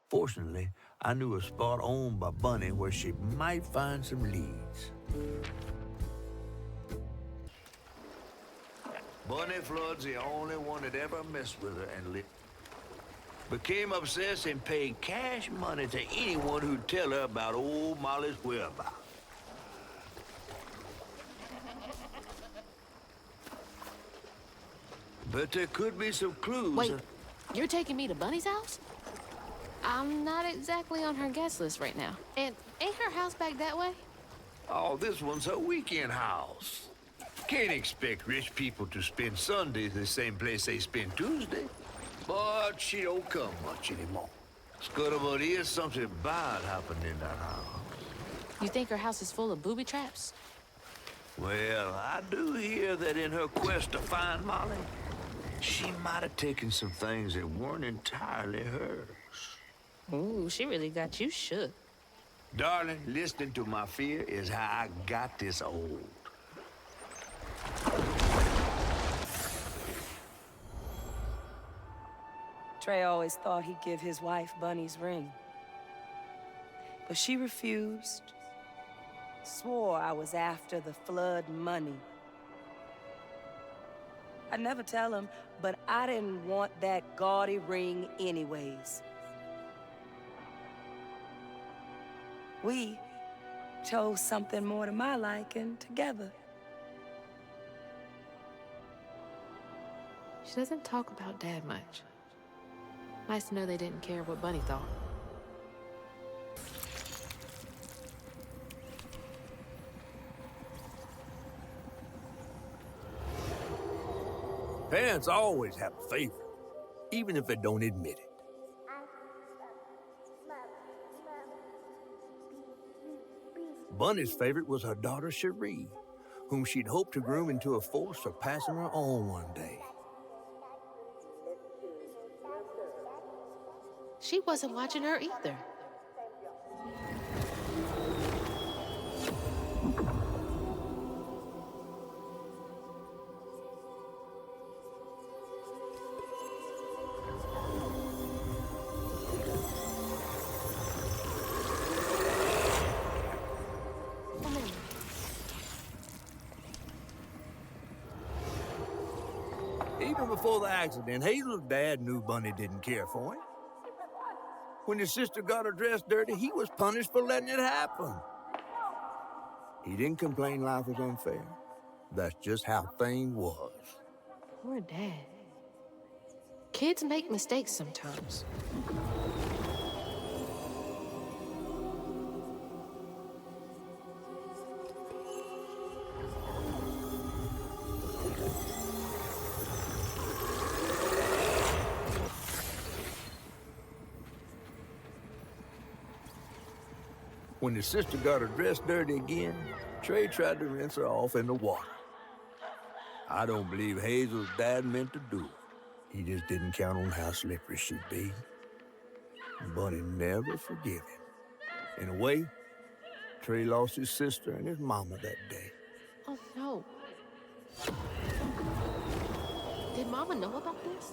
Speaker 1: Fortunately, I knew a spot owned by Bunny where she might find some leads. Bunny Flood's the only one that ever messed with her and became obsessed and paid cash money to anyone who'd tell her about old Molly's whereabouts. But there could be some clues.
Speaker 2: Wait, you're taking me to Bunny's house? I'm not exactly on her guest list right now. And ain't her house back that way?
Speaker 1: Oh, this one's a weekend house. Can't expect rich people to spend Sundays the same place they spend Tuesday. But she don't come much anymore. Scuttlebug, here's something bad happened in that house.
Speaker 2: You think her house is full of booby traps?
Speaker 1: Well, I do hear that in her quest to find Molly, she might have taken some things that weren't entirely hers.
Speaker 2: Ooh, she really got you shook.
Speaker 1: Darling, listening to my fear is how I got this old.
Speaker 3: Trey always thought he'd give his wife Bunny's ring. But she refused. Swore I was after the flood money. I'd never tell him, but I didn't want that gaudy ring anyways. We chose something more to my liking together.
Speaker 2: She doesn't talk about Dad much. Nice to know they didn't care what Bunny thought.
Speaker 1: Parents always have a favorite, even if they don't admit it. Bunny's favorite was her daughter Cherie, whom she'd hoped to groom into a force surpassing her own one day.
Speaker 2: She wasn't watching her either.
Speaker 1: Even before the accident, Hazel's dad knew Bunny didn't care for him. When his sister got her dress dirty, he was punished for letting it happen. He didn't complain life was unfair. That's just how things was.
Speaker 2: Poor Dad. Kids make mistakes sometimes.
Speaker 1: When his sister got her dress dirty again, Trey tried to rinse her off in the water. I don't believe Hazel's dad meant to do it. He just didn't count on how slippery she'd be. Bunny never forgave him. In a way, Trey lost his sister and his mama that day.
Speaker 2: Oh, no. Did Mama know about this?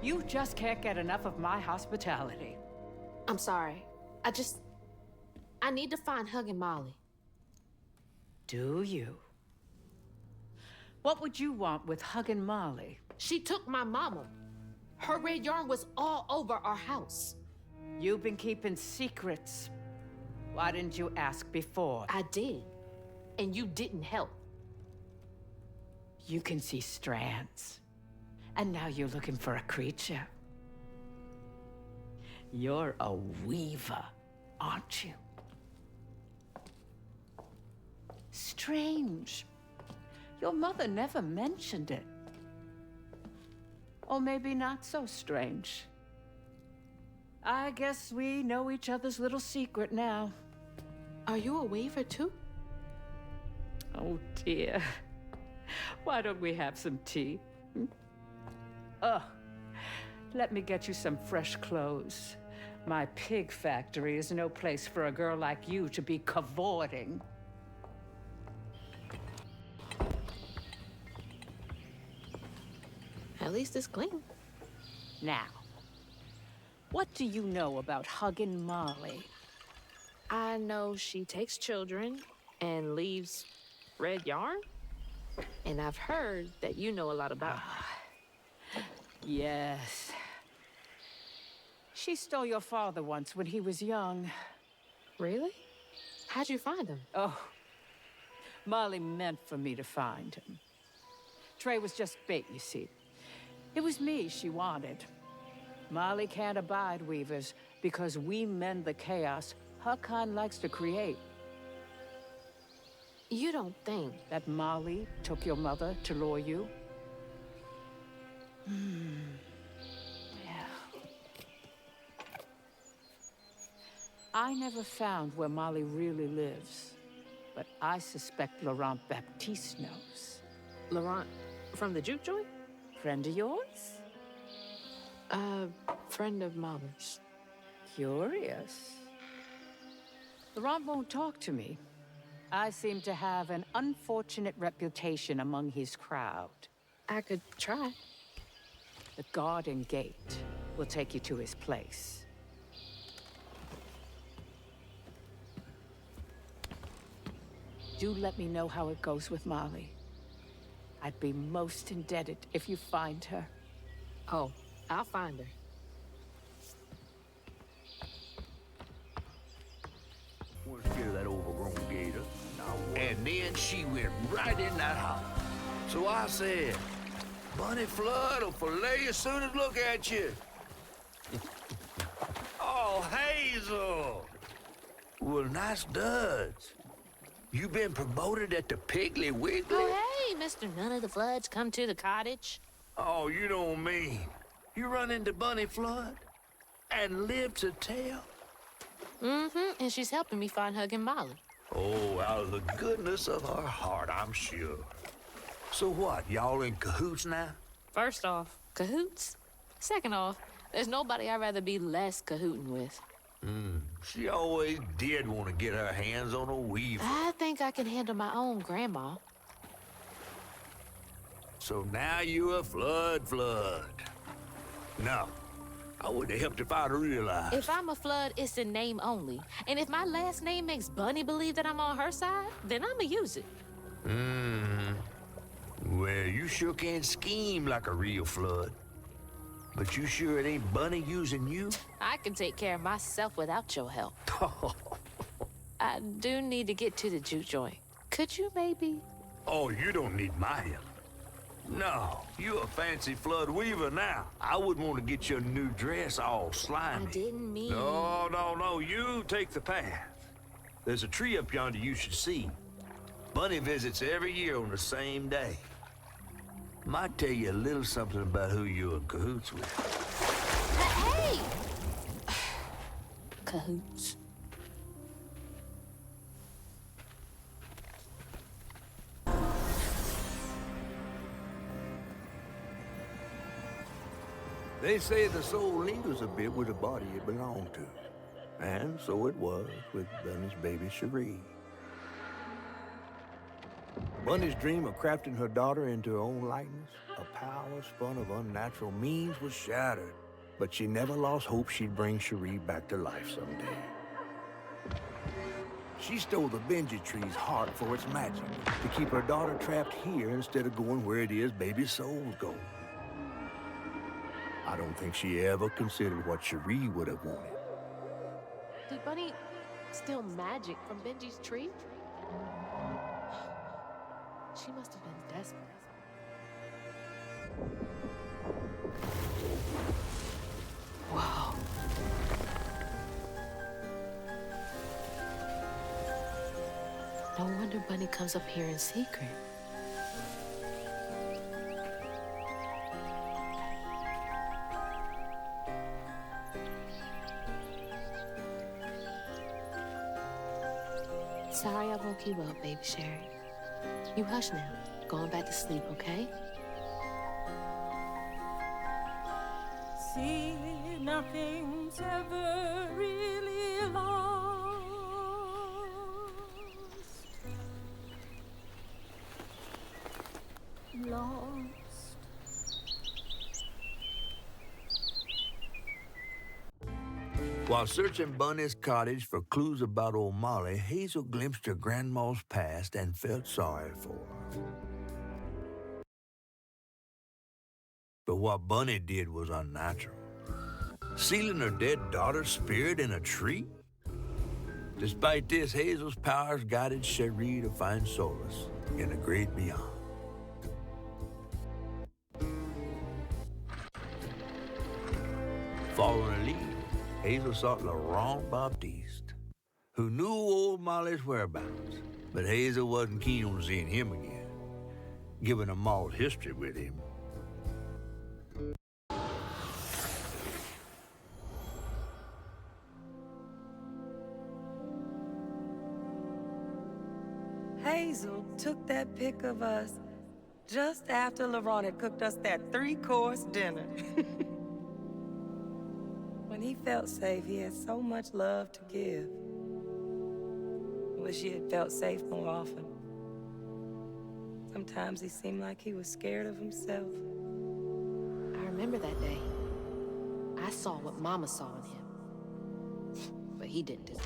Speaker 7: You just can't get enough of my hospitality.
Speaker 2: I'm sorry. I need to find Hug and Molly.
Speaker 7: Do you? What would you want with Hug and Molly?
Speaker 2: She took my mama. Her red yarn was all over our house.
Speaker 7: You've been keeping secrets. Why didn't you ask before?
Speaker 2: I did. And you didn't help.
Speaker 7: You can see strands. And now you're looking for a creature. You're a weaver, aren't you? Strange. Your mother never mentioned it. Or maybe not so strange. I guess we know each other's little secret now.
Speaker 2: Are you a weaver too?
Speaker 7: Oh dear. Why don't we have some tea? Let me get you some fresh clothes. My pig factory is no place for a girl like you to be cavorting.
Speaker 2: At least it's clean.
Speaker 7: Now, what do you know about Huggin' Molly?
Speaker 2: I know she takes children and leaves red yarn. And I've heard that you know a lot about her.
Speaker 7: Yes. She stole your father once when he was young.
Speaker 2: Really? How'd you find him?
Speaker 7: Oh, Molly meant for me to find him. Trey was just bait, you see. It was me she wanted. Molly can't abide weavers because we mend the chaos her kind likes to create.
Speaker 2: You don't think
Speaker 7: that Molly took your mother to lure you? Yeah. I never found where Molly really lives, but I suspect Laurent Baptiste knows.
Speaker 2: Laurent from the juke joint?
Speaker 7: Friend of yours?
Speaker 2: Friend of Mama's.
Speaker 7: Curious. Laurent won't talk to me. I seem to have an unfortunate reputation among his crowd.
Speaker 2: I could try.
Speaker 7: The garden gate will take you to his place. Do let me know how it goes with Molly. I'd be most indebted if you find her.
Speaker 2: Oh, I'll find her.
Speaker 1: And then she went right in that house. So I said, Bunny Flood will fillet you as soon as look at you. Oh, Hazel! Well, nice duds. You been promoted at the Piggly Wiggly?
Speaker 2: Oh, hey, Mr. None of the Floods, come to the cottage.
Speaker 1: Oh, you don't mean. You run into Bunny Flood and live to tell?
Speaker 2: Mm-hmm, and she's helping me find Huggin' Molly.
Speaker 1: Oh, out of the goodness of her heart, I'm sure. So what, y'all in cahoots now?
Speaker 2: First off, cahoots. Second off, there's nobody I'd rather be less cahooting with.
Speaker 1: She always did want to get her hands on a weaver.
Speaker 2: I think I can handle my own grandma.
Speaker 1: So now you're a Flood. No, I would have helped if I'd realized.
Speaker 2: If I'm a Flood, it's in name only. And if my last name makes Bunny believe that I'm on her side, then I'ma use it.
Speaker 1: Well, you sure can scheme like a real Flood. But you sure it ain't Bunny using you?
Speaker 2: I can take care of myself without your help. I do need to get to the juke joint. Could you maybe?
Speaker 1: Oh, you don't need my help. No, you a fancy Flood weaver now. I wouldn't want to get your new dress all slimy.
Speaker 2: I didn't mean...
Speaker 1: No, you take the path. There's a tree up yonder you should see. Bunny visits every year on the same day. Might tell you a little something about who you're in cahoots with.
Speaker 2: Hey! Cahoots.
Speaker 1: They say the soul lingers a bit with the body it belonged to. And so it was with Bunny's baby Cherie. Bunny's dream of crafting her daughter into her own likeness, a power spun of unnatural means, was shattered. But she never lost hope she'd bring Cherie back to life someday. She stole the Benji tree's heart for its magic, to keep her daughter trapped here instead of going where it is baby souls go. I don't think she ever considered what Cherie would have wanted.
Speaker 2: Did Bunny steal magic from Benji's tree? She must have been desperate. Whoa. No wonder Bunny comes up here in secret. Sorry I woke you up, baby Sherry. You hush now. Going back to sleep, okay?
Speaker 10: See, nothing's ever really lost.
Speaker 1: While searching Bunny's cottage for clues about old Molly, Hazel glimpsed her grandma's past and felt sorry for her. But what Bunny did was unnatural. Sealing her dead daughter's spirit in a tree? Despite this, Hazel's powers guided Cherie to find solace in the great beyond. Following her lead, Hazel sought Laurent Baptiste, who knew old Molly's whereabouts, but Hazel wasn't keen on seeing him again, given a mauled history with him.
Speaker 3: Hazel took that pic of us just after Laurent had cooked us that 3-course dinner. When he felt safe, he had so much love to give. I wish he had felt safe more often. Sometimes he seemed like he was scared of himself.
Speaker 2: I remember that day. I saw what Mama saw in him. But he didn't.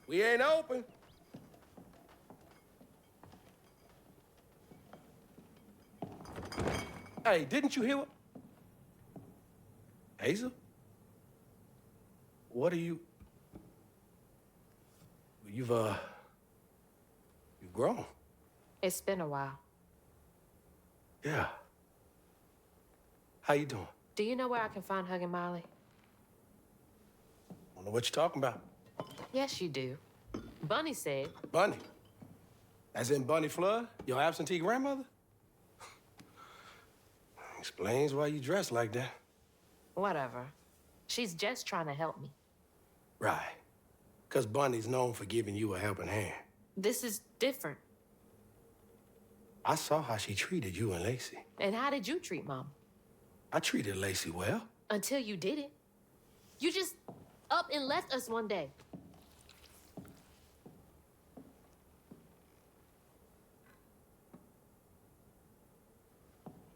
Speaker 11: We ain't open. Hey, didn't you hear what? Hazel? What are you... You've grown.
Speaker 9: It's been a while.
Speaker 11: Yeah. How you doing?
Speaker 9: Do you know where I can find Huggin' Molly?
Speaker 11: Don't know what you're talking about.
Speaker 9: Yes, you do. Bunny said.
Speaker 11: Bunny? As in Bunny Flood, your absentee grandmother? Explains why you dress like that.
Speaker 9: Whatever. She's just trying to help me.
Speaker 11: Right. Because Bunny's known for giving you a helping hand.
Speaker 9: This is different.
Speaker 11: I saw how she treated you and Lacey.
Speaker 9: And how did you treat Mom?
Speaker 11: I treated Lacey well.
Speaker 9: Until you didn't. You just up and left us one day.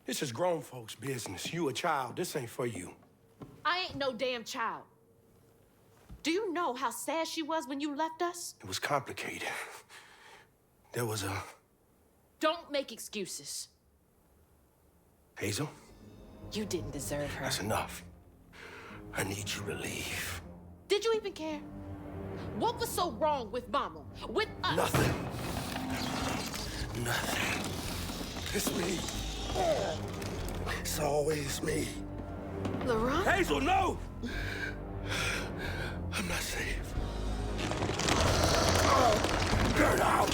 Speaker 11: This is grown folks' business. You a child. This ain't for you.
Speaker 2: I ain't no damn child. Do you know how sad she was when you left us?
Speaker 11: It was complicated. There was a...
Speaker 2: Don't make excuses.
Speaker 11: Hazel?
Speaker 9: You didn't deserve her.
Speaker 11: That's enough. I need you to leave.
Speaker 2: Did you even care? What was so wrong with Mama? With us?
Speaker 11: Nothing. Nothing. It's me. It's always me.
Speaker 2: Laurent?
Speaker 11: Hazel, no! I'm not safe. Get out!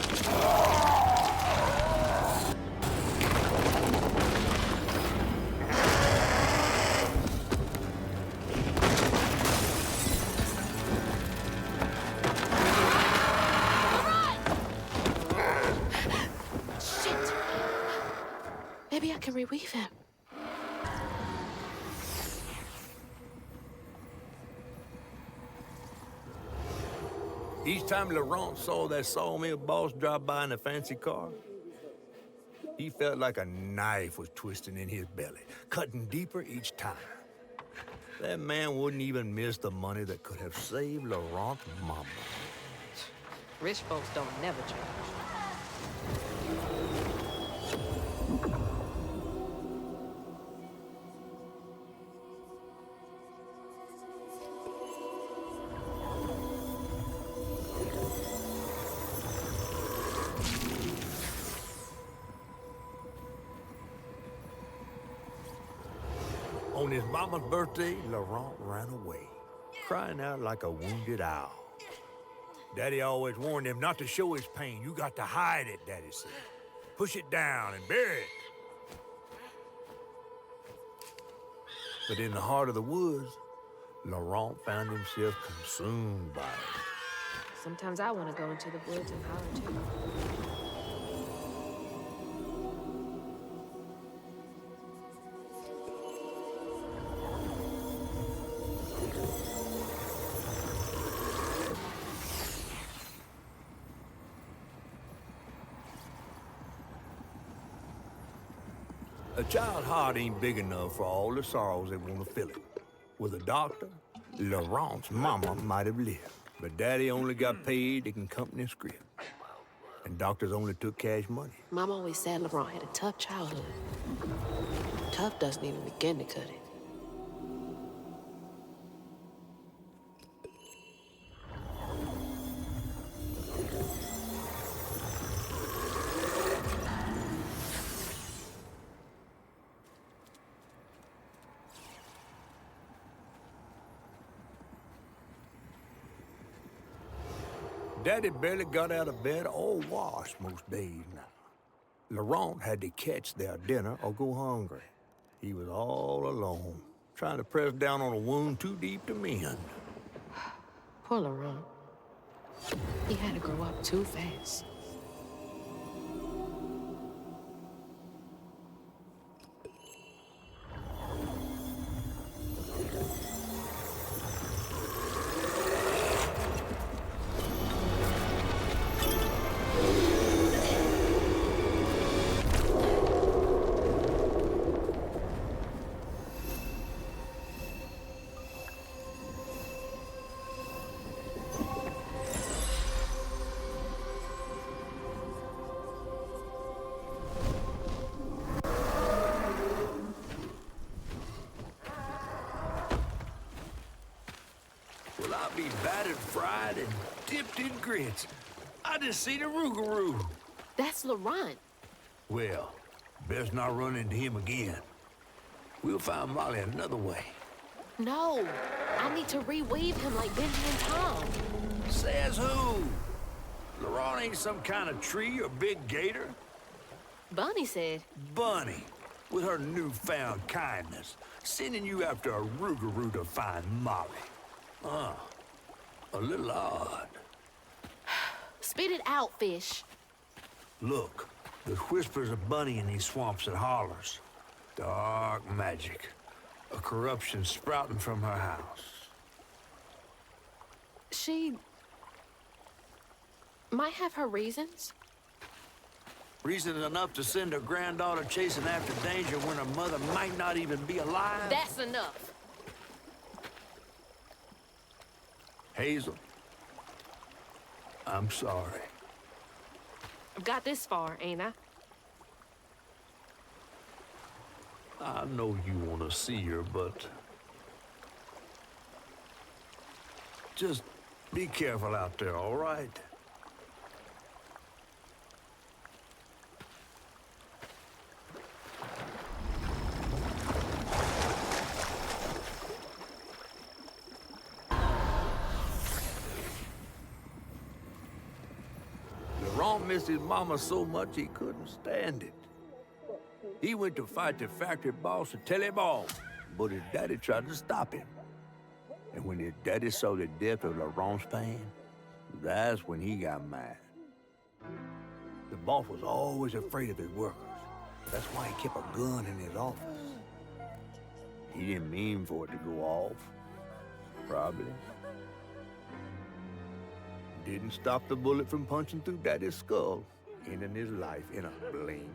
Speaker 2: Shit! Maybe I can reweave him.
Speaker 1: Each time Laurent saw that sawmill boss drive by in a fancy car, he felt like a knife was twisting in his belly, cutting deeper each time. That man wouldn't even miss the money that could have saved Laurent's mama.
Speaker 9: Rich folks don't never change.
Speaker 1: On his mama's birthday, Laurent ran away, crying out like a wounded owl. Daddy always warned him not to show his pain. You got to hide it, Daddy said. Push it down and bury it. But in the heart of the woods, Laurent found himself consumed by it.
Speaker 9: Sometimes I want to go into the woods and holler too.
Speaker 1: A child's heart ain't big enough for all the sorrows that want to fill it. With a doctor, Laurent's mama might have lived, but Daddy only got paid to accompany a script. And doctors only took cash money.
Speaker 9: Mom always said Laurent had a tough childhood. Tough doesn't even begin to cut it.
Speaker 1: Daddy barely got out of bed or washed most days now. Laurent had to catch their dinner or go hungry. He was all alone, trying to press down on a wound too deep to mend.
Speaker 9: Poor Laurent. He had to grow up too fast.
Speaker 1: and fried and dipped in grits. I just seen a Rougarou.
Speaker 2: That's Laurent.
Speaker 1: Well, best not run into him again. We'll find Molly another way.
Speaker 2: No, I need to reweave him like Benji and Tom.
Speaker 1: Says who? Laurent ain't some kind of tree or big gator.
Speaker 2: Bunny said.
Speaker 1: Bunny, with her newfound kindness, sending you after a Rougarou to find Molly. A little odd.
Speaker 2: Spit it out, fish.
Speaker 1: Look, there's whispers of Bunny in these swamps and hollers. Dark magic. A corruption sprouting from her house.
Speaker 2: She might have her reasons.
Speaker 1: Reason enough to send her granddaughter chasing after danger when her mother might not even be alive?
Speaker 2: That's enough.
Speaker 1: Hazel, I'm sorry.
Speaker 2: I've got this far, ain't I?
Speaker 1: I know you want to see her, but just be careful out there, all right? Laurent missed his mama so much he couldn't stand it. He went to fight the factory boss to tell him all, but his daddy tried to stop him. And when his daddy saw the depth of Laurent's pain, that's when he got mad. The boss was always afraid of his workers. That's why he kept a gun in his office. He didn't mean for it to go off, probably. Didn't stop the bullet from punching through Daddy's skull, ending his life in a blink.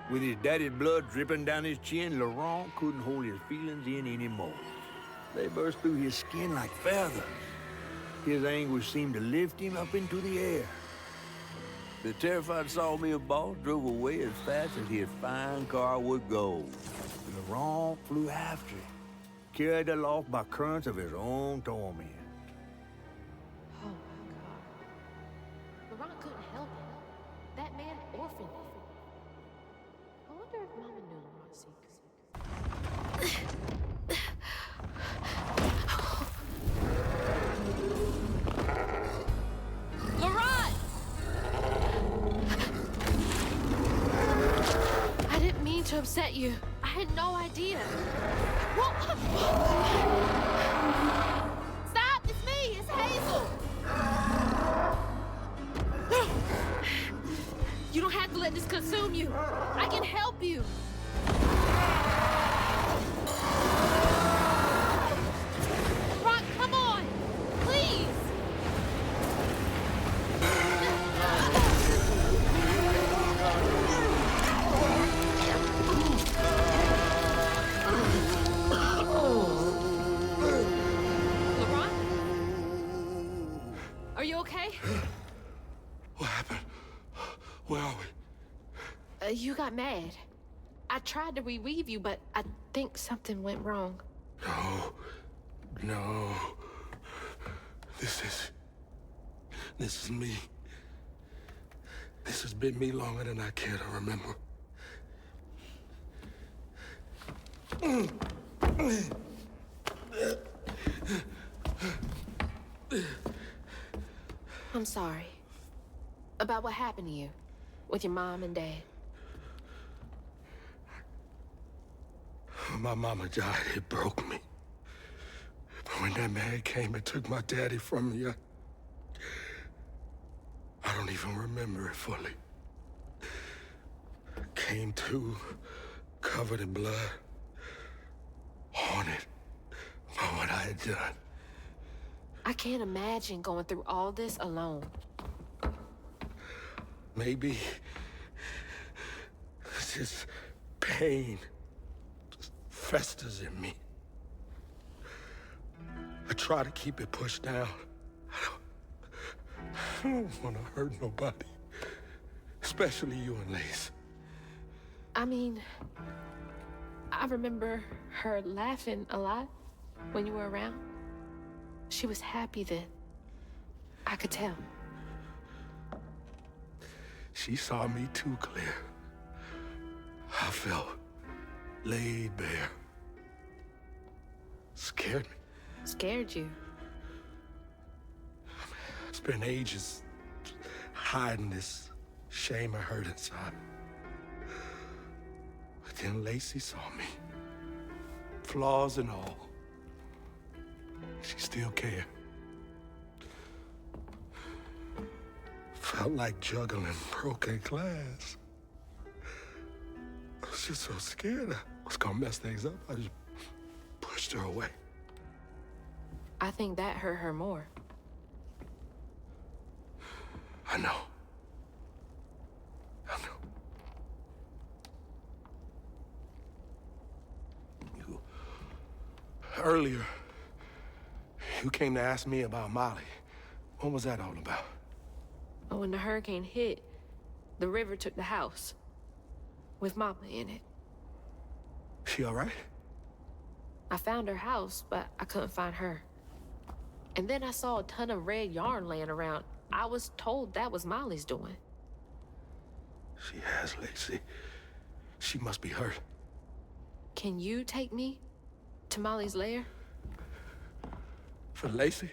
Speaker 1: With his daddy's blood dripping down his chin, Laurent couldn't hold his feelings in anymore. They burst through his skin like feathers. His anguish seemed to lift him up into the air. The terrified sawmill boss drove away as fast as his fine car would go. Laurent flew after it, carried aloft by currents of his own torment.
Speaker 2: Oh my God. Laurent couldn't help it. That man orphaned him. I wonder if Mama knew Laurent's secret. Laurent! I didn't mean to upset you. I had no idea. Stop! It's me! It's Hazel! You don't have to let this consume you. I can help you. Rock, come on! Please! Laurent? Are you okay?
Speaker 11: What happened? Where are we?
Speaker 2: You got mad. I tried to reweave you, but I think something went wrong.
Speaker 11: No. This is me. This has been me longer than I care to remember.
Speaker 2: I'm sorry. About what happened to you with your mom and dad.
Speaker 11: My mama died. It broke me. But when that man came and took my daddy from me, I don't even remember it fully. Came to, covered in blood, haunted by what I had done.
Speaker 2: I can't imagine going through all this alone.
Speaker 11: Maybe this pain just festers in me. I try to keep it pushed down. I don't want to hurt nobody, especially you and Lace.
Speaker 2: I mean, I remember her laughing a lot when you were around. She was happy then. I could tell.
Speaker 11: She saw me too clear. I felt laid bare. Scared me.
Speaker 2: Scared you?
Speaker 11: I spent ages hiding this shame I hurt inside. But then Lacey saw me. Flaws and all. She still cared. Felt like juggling broken glass. I was just so scared I was gonna mess things up. I just pushed her away.
Speaker 2: I think that hurt her more.
Speaker 11: I know. I know. Earlier, you came to ask me about Molly. What was that all about?
Speaker 2: But when the hurricane hit, the river took the house. With Mama in it.
Speaker 11: She all right?
Speaker 2: I found her house, but I couldn't find her. And then I saw a ton of red yarn laying around. I was told that was Molly's doing.
Speaker 11: She has, Lacey. She must be hurt.
Speaker 2: Can you take me to Molly's lair?
Speaker 11: For Lacey?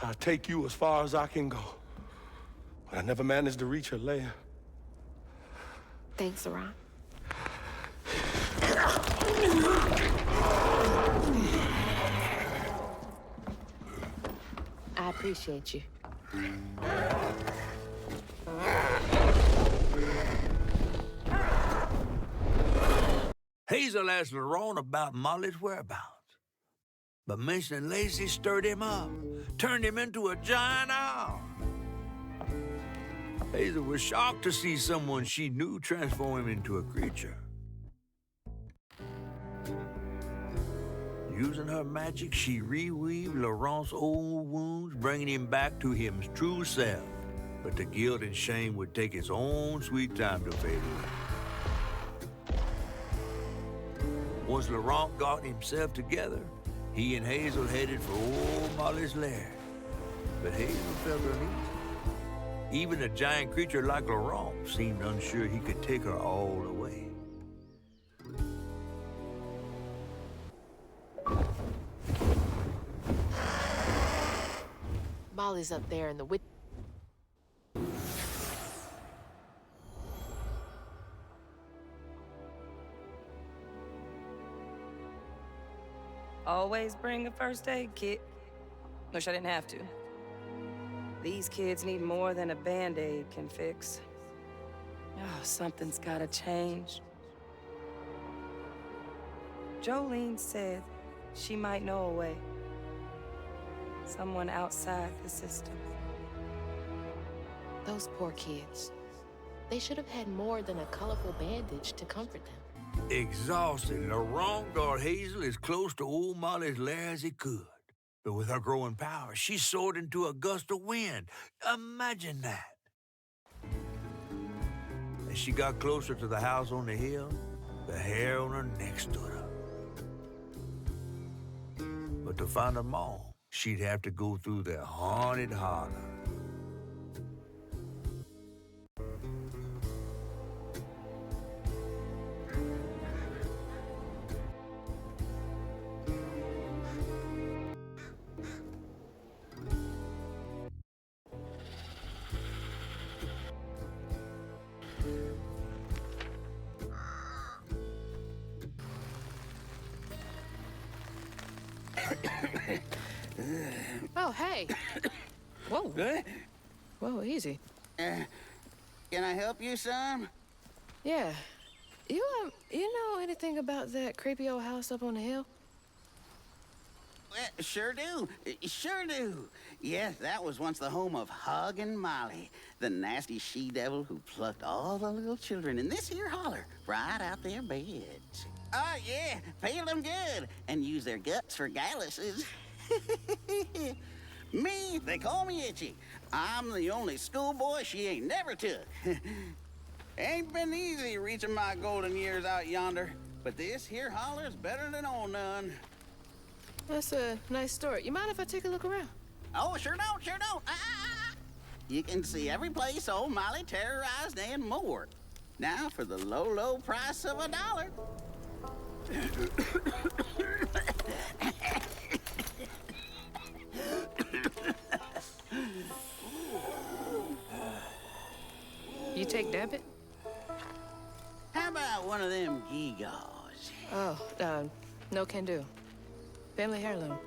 Speaker 11: I'll take you as far as I can go. But I never managed to reach her lair.
Speaker 2: Thanks, Laurent. I appreciate you.
Speaker 1: Hazel asked Laurent about Molly's whereabouts. But mentioning Lacey stirred him up, turned him into a giant owl. Hazel was shocked to see someone she knew transform him into a creature. Using her magic, she reweaved Laurent's old wounds, bringing him back to his true self. But the guilt and shame would take its own sweet time to fade away. Once Laurent got himself together, he and Hazel headed for old Molly's lair. But Hazel felt uneasy. Even a giant creature like Laurent seemed unsure he could take her all away.
Speaker 2: Molly's up there in the
Speaker 3: Always bring a first aid kit. Wish I didn't have to. These kids need more than a Band-Aid can fix. Oh, something's gotta change. Jolene said she might know a way. Someone outside the system.
Speaker 2: Those poor kids. They should have had more than a colorful bandage to comfort them.
Speaker 1: Exhausted, Laurent got Hazel as close to old Molly's lair as he could. But with her growing power, she soared into a gust of wind. Imagine that. As she got closer to the house on the hill, the hair on her neck stood up. But to find them all, she'd have to go through the haunted holler.
Speaker 2: Oh, hey. Whoa.
Speaker 12: Good?
Speaker 2: Whoa, easy.
Speaker 12: Can I help you, son?
Speaker 2: Yeah. You know anything about that creepy old house up on the hill?
Speaker 12: Well, sure do. Sure do. Yes, that was once the home of Hug and Molly, the nasty she-devil who plucked all the little children in this here holler right out their beds. Oh, yeah, peel them good and use their guts for galluses. Me, they call me Itchy. I'm the only schoolboy she ain't never took. Ain't been easy reaching my golden years out yonder, but this here holler's better than old none.
Speaker 9: That's a nice story. You mind if I take a look around?
Speaker 12: Oh, sure don't, sure don't. You can see every place old Molly terrorized and more. Now for the low, low price of $1.
Speaker 9: You take debit?
Speaker 12: How about one of them gewgaws?
Speaker 9: Oh, no can do. Family heirloom.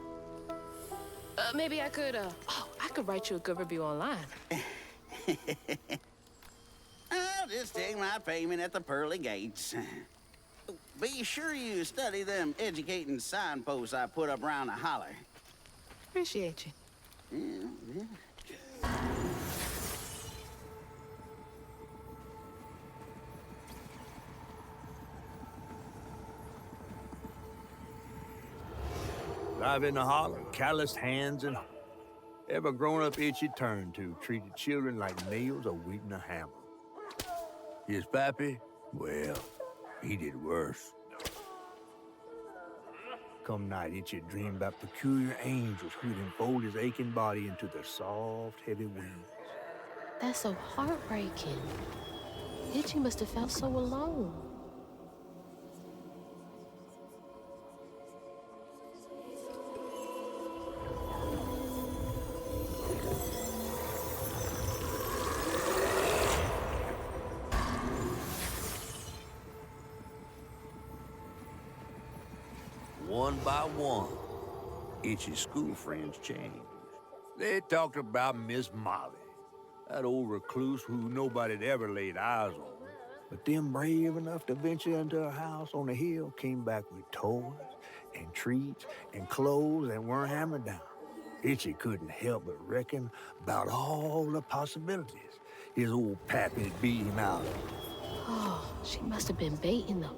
Speaker 9: Maybe I could, I could write you a good review online.
Speaker 12: I'll just take my payment at the pearly gates. Be sure you study them educating signposts I put up around the holler.
Speaker 9: Appreciate you.
Speaker 12: Yeah.
Speaker 1: Live in the holler, calloused hands and ever grown-up Itchy turned to treated children like nails awaiting a hammer. His pappy, well, he did worse. Come night, Itchy dreamed about peculiar angels who'd enfold his aching body into their soft, heavy wings.
Speaker 2: That's so heartbreaking. Itchy must have felt so alone.
Speaker 1: One by one, Itchy's school friends changed. They talked about Miss Molly, that old recluse who nobody'd ever laid eyes on. But them brave enough to venture into her house on the hill came back with toys and treats and clothes and weren't hammered down. Itchy couldn't help but reckon about all the possibilities his old pappy'd beat him out of.
Speaker 2: Oh, she must have been baiting them.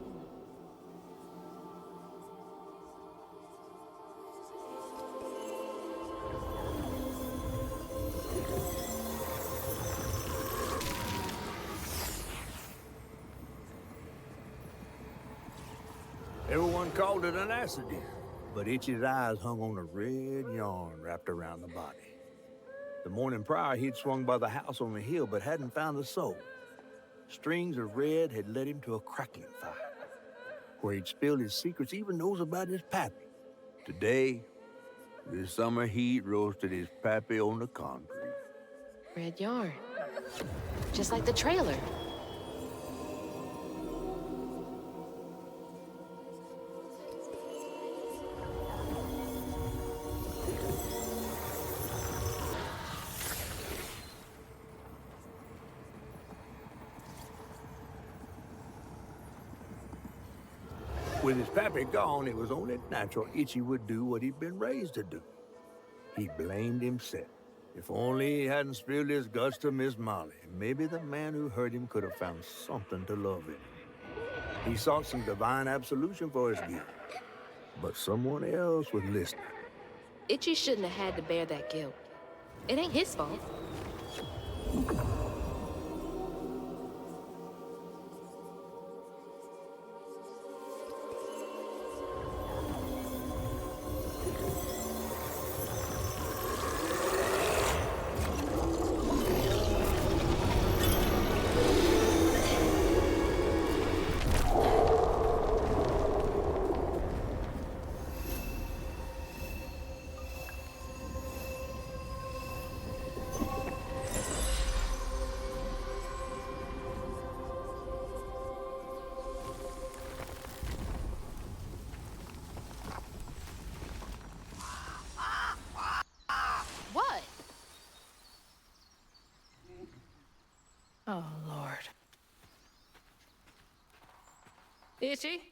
Speaker 1: Everyone called it an accident, but Itchy's eyes hung on a red yarn wrapped around the body. The morning prior, he'd swung by the house on the hill, but hadn't found the soul. Strings of red had led him to a crackling fire, where he'd spilled his secrets, even those about his pappy. Today, the summer heat roasted his pappy on the concrete.
Speaker 2: Red yarn. Just like the trailer.
Speaker 1: With his pappy gone, it was only natural Itchy would do what he'd been raised to do. He blamed himself. If only he hadn't spilled his guts to Miss Molly, maybe the man who hurt him could have found something to love in. He sought some divine absolution for his guilt, but someone else was listening.
Speaker 2: Itchy shouldn't have had to bear that guilt. It ain't his fault. What?
Speaker 9: Oh, Lord. Itchy?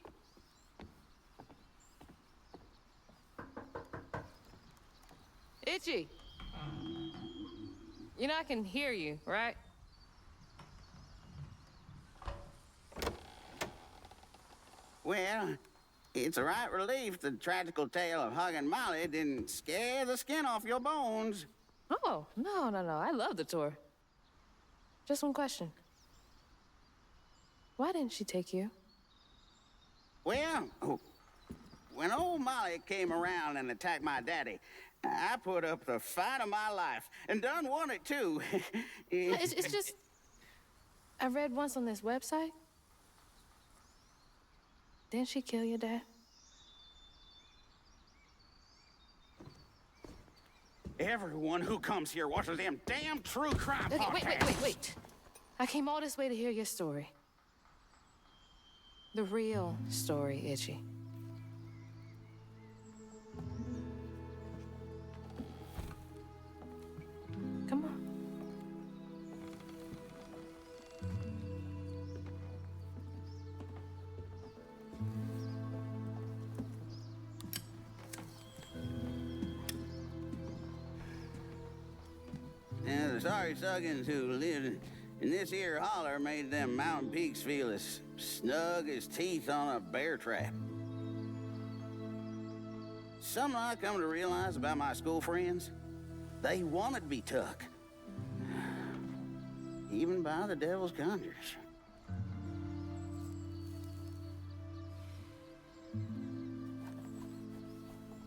Speaker 9: Itchy! You know I can hear you, right?
Speaker 12: Well, it's a right relief the tragical tale of Hug and Molly didn't scare the skin off your bones.
Speaker 9: Oh, no. I love the tour. Just one question. Why didn't she take you?
Speaker 12: Well, when old Molly came around and attacked my daddy, I put up the fight of my life, and done won it, too.
Speaker 9: It's just... I read once on this website. Didn't she kill your dad?
Speaker 12: Everyone who comes here watches them damn true crime
Speaker 9: Okay,
Speaker 12: podcasts.
Speaker 9: wait. I came all this way to hear your story. The real story, Itchy. Come on.
Speaker 12: And the sorry suggins who lived in this here holler made them mountain peaks feel as snug as teeth on a bear trap. Something I come to realize about my school friends, they wanted to be took. Even by the devil's conjures.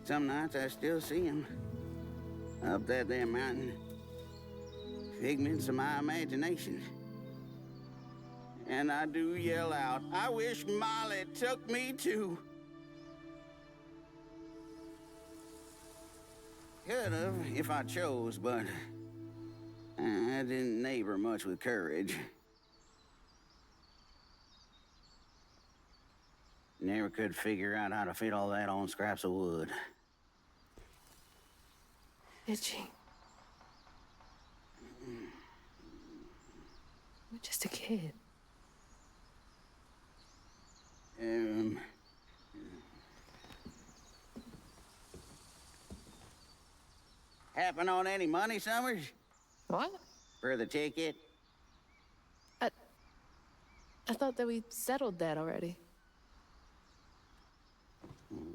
Speaker 12: Some nights I still see them up that damn mountain. Figments of my imagination. And I do yell out, I wish Molly took me too. Could have if I chose, but I didn't neighbor much with courage. Never could figure out how to fit all that on scraps of wood.
Speaker 9: Itchy. You're just a kid.
Speaker 12: Happen on any money, Summers?
Speaker 9: What?
Speaker 12: For the ticket?
Speaker 9: I thought that we settled that already.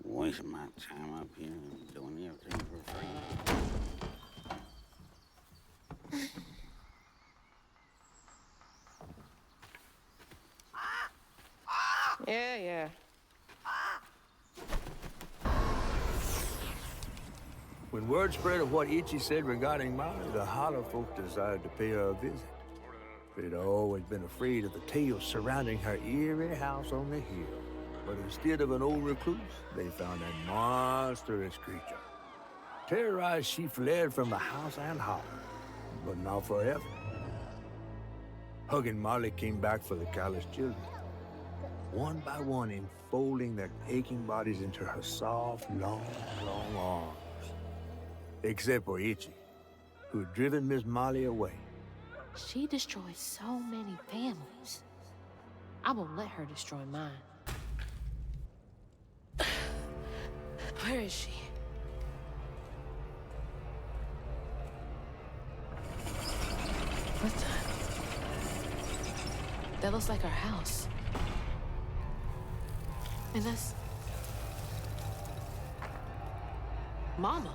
Speaker 12: Wasting my time up here doing everything for free.
Speaker 9: Yeah.
Speaker 1: When word spread of what Itchy said regarding Molly, the Holler folk decided to pay her a visit. They'd always been afraid of the tales surrounding her eerie house on the hill. But instead of an old recluse, they found a monstrous creature. Terrorized, she fled from the house and Holler, but not forever. Hug and Molly came back for the callous children, one by one enfolding their aching bodies into her soft, long arms. Except for Itchy, who had driven Miss Molly away.
Speaker 2: She destroyed so many families. I won't let her destroy mine.
Speaker 9: Where is she? What the? That looks like our house. And that's... Mama.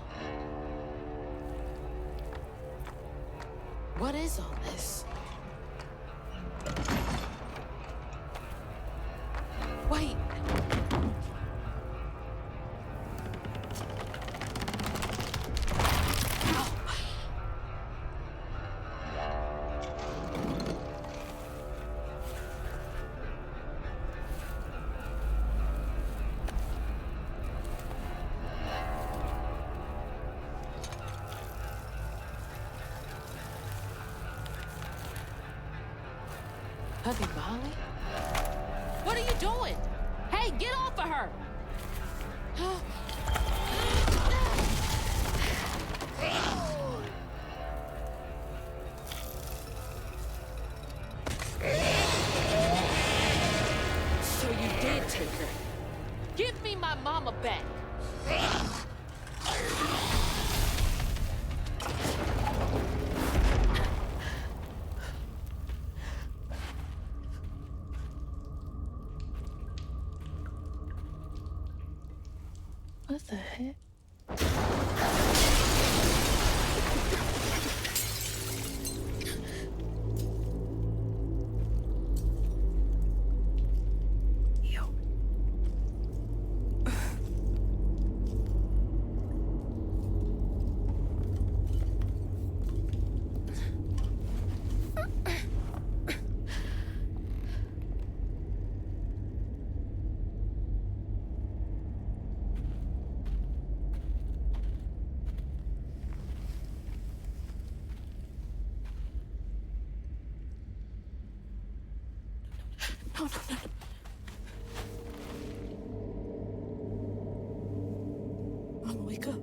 Speaker 9: What is all this? Wait. Huggy Molly?
Speaker 2: What are you doing? Hey, get off of her!
Speaker 9: So you did take her.
Speaker 2: Give me my mama back!
Speaker 9: What the heck? No, no, no. Mama, wake up.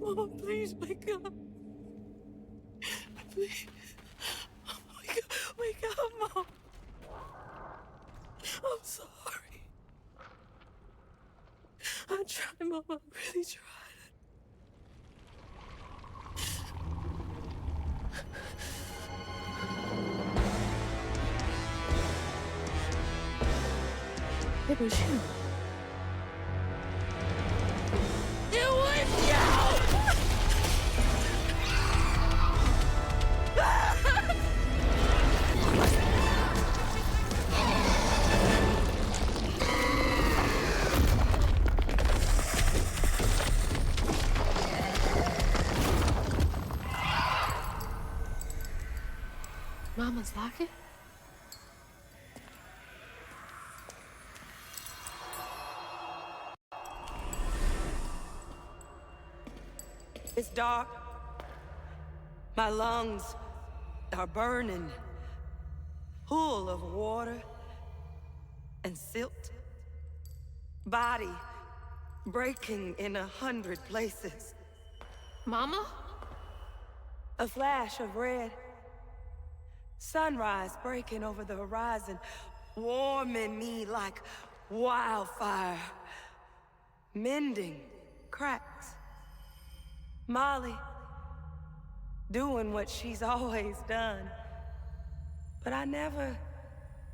Speaker 9: Mama, please wake up. Please. Wake up, Mom. I'm sorry. I tried, Mama. I really tried. It was you. It was you!
Speaker 2: Mama's locket?
Speaker 3: It's dark. My lungs are burning, full of water and silt. Body breaking in 100 places.
Speaker 2: Mama?
Speaker 3: A flash of red. Sunrise breaking over the horizon, warming me like wildfire. Mending cracks. Molly, doing what she's always done, but I never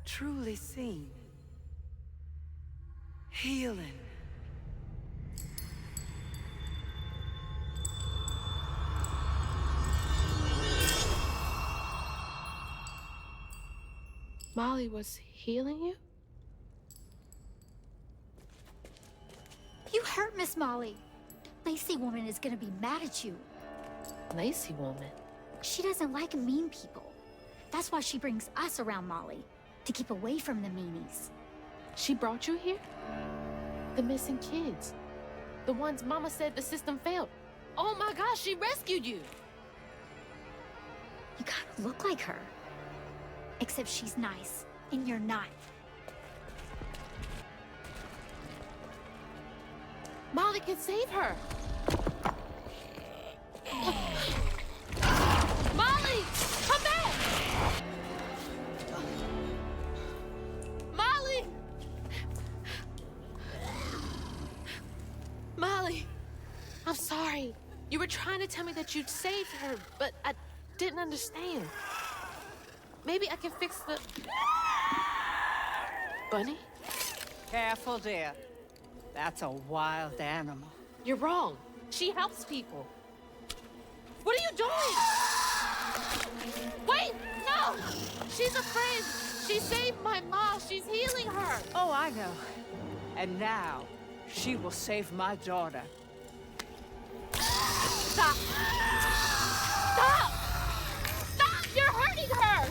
Speaker 3: truly seen. Healing.
Speaker 2: Molly was healing you?
Speaker 13: You hurt Miss Molly. Lacey woman is gonna be mad at you.
Speaker 2: Lacey woman?
Speaker 13: She doesn't like mean people. That's why she brings us around Molly, to keep away from the meanies.
Speaker 2: She brought you here? The missing kids. The ones Mama said the system failed. Oh my gosh, she rescued you!
Speaker 13: You kind of look like her. Except she's nice, and you're not.
Speaker 2: Molly can save her! Molly! Come back! Molly! Molly! I'm sorry. You were trying to tell me that you'd saved her, but I didn't understand. Maybe I can fix the... Bunny?
Speaker 7: Careful, dear. That's a wild animal.
Speaker 2: You're wrong. She helps people. What are you doing? Wait! No! She's a friend. She saved my mom. She's healing her.
Speaker 7: Oh, I know. And now, she will save my daughter.
Speaker 2: Stop! Stop! Stop! You're hurting her!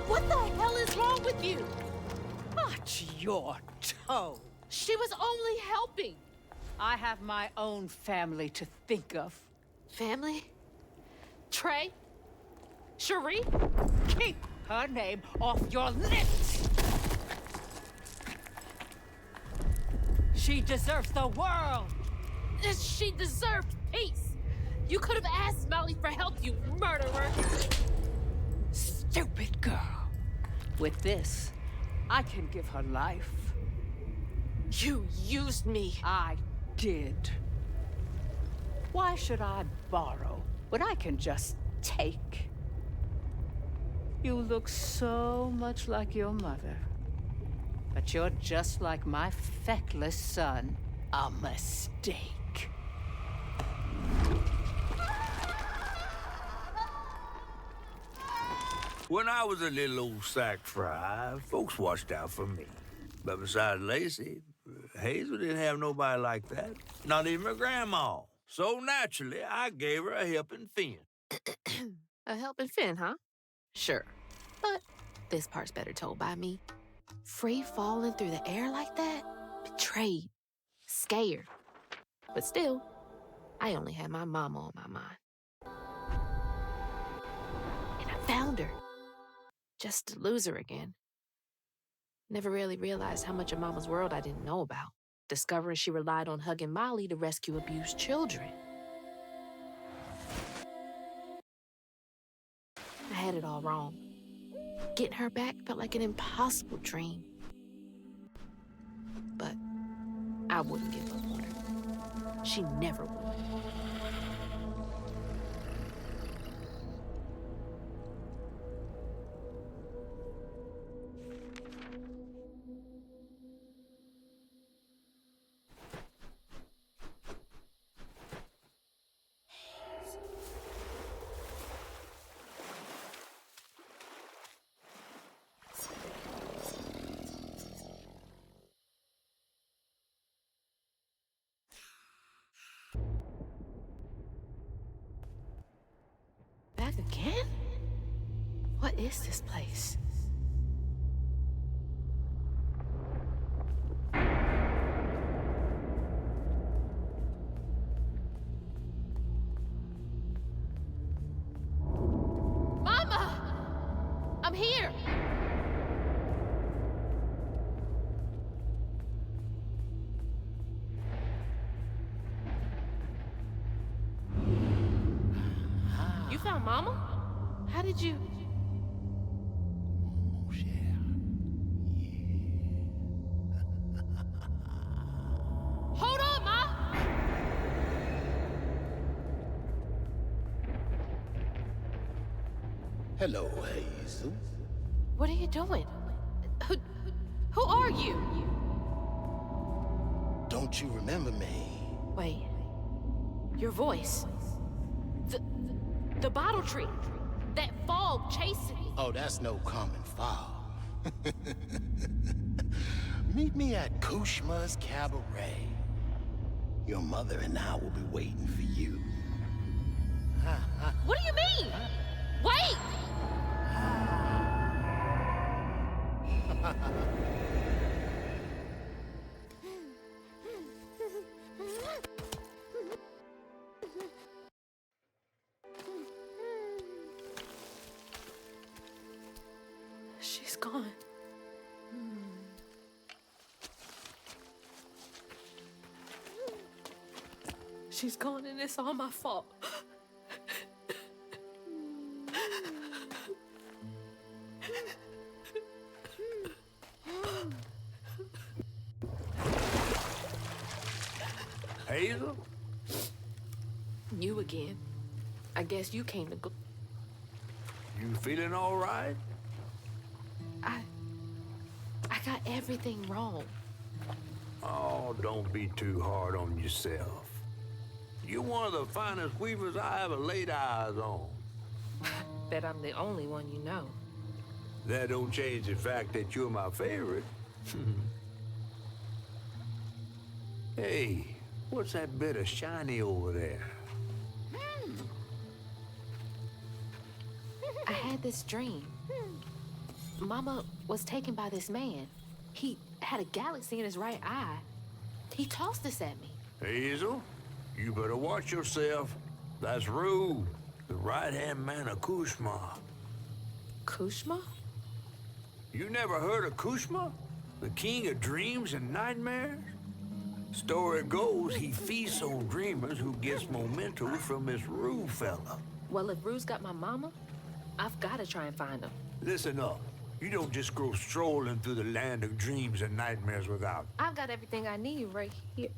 Speaker 2: What the hell is wrong with you?
Speaker 7: Watch your toe.
Speaker 2: She was only helping.
Speaker 7: I have my own family to think of.
Speaker 2: Family? Trey? Cherie?
Speaker 7: Keep her name off your lips! She deserves the world!
Speaker 2: She deserved peace. You could have asked Molly for help, you murderer.
Speaker 7: Stupid girl. With this, I can give her life.
Speaker 2: You used me.
Speaker 7: I did. Why should I borrow when I can just take? You look so much like your mother. But you're just like my feckless son. A mistake.
Speaker 1: When I was a little old sack fry, folks watched out for me. But besides Lacey, Hazel didn't have nobody like that. Not even her grandma. So naturally, I gave her a helping fin.
Speaker 2: A helping fin, huh? Sure. But this part's better told by me. Free falling through the air like that? Betrayed. Scared. But still, I only had my mama on my mind. And I found her. Just to lose her again. Never really realized how much of Mama's world I didn't know about. Discovering she relied on hugging Molly to rescue abused children. I had it all wrong. Getting her back felt like an impossible dream. But I wouldn't give up on her. She never would. Back again? What is this place? Mama! I'm here! You found Mama? How did you...
Speaker 8: Mon cher.
Speaker 2: Hold on, Ma!
Speaker 8: Hello, Hazel.
Speaker 2: What are you doing? Who are you?
Speaker 8: Don't you remember me?
Speaker 2: Wait. Your voice. The bottle tree. That fog chasing me.
Speaker 8: Oh, that's no common fog. Meet me at Kushma's Cabaret. Your mother and I will be waiting for you.
Speaker 2: What do you mean? Wait! She's gone. She's gone and it's all my fault.
Speaker 1: Hazel?
Speaker 2: You again. I guess you came to go.
Speaker 1: You feeling all right?
Speaker 2: I got everything wrong.
Speaker 1: Oh, don't be too hard on yourself. You're one of the finest weavers I ever laid eyes on.
Speaker 2: Bet I'm the only one you know.
Speaker 1: That don't change the fact that you're my favorite. Hey, what's that bit of shiny over there?
Speaker 2: I had this dream. Mama was taken by this man. He had a galaxy in his right eye. He tossed this at me.
Speaker 1: Hazel, you better watch yourself. That's Rue, the right-hand man of Kushma.
Speaker 2: Kushma?
Speaker 1: You never heard of Kushma? The king of dreams and nightmares? Story goes he feasts on dreamers who gets mementos from this Rue fella.
Speaker 2: Well, if Rue's got my mama, I've got to try and find him.
Speaker 1: Listen up. You don't just go strolling through the land of dreams and nightmares without.
Speaker 2: I've got everything I need right here.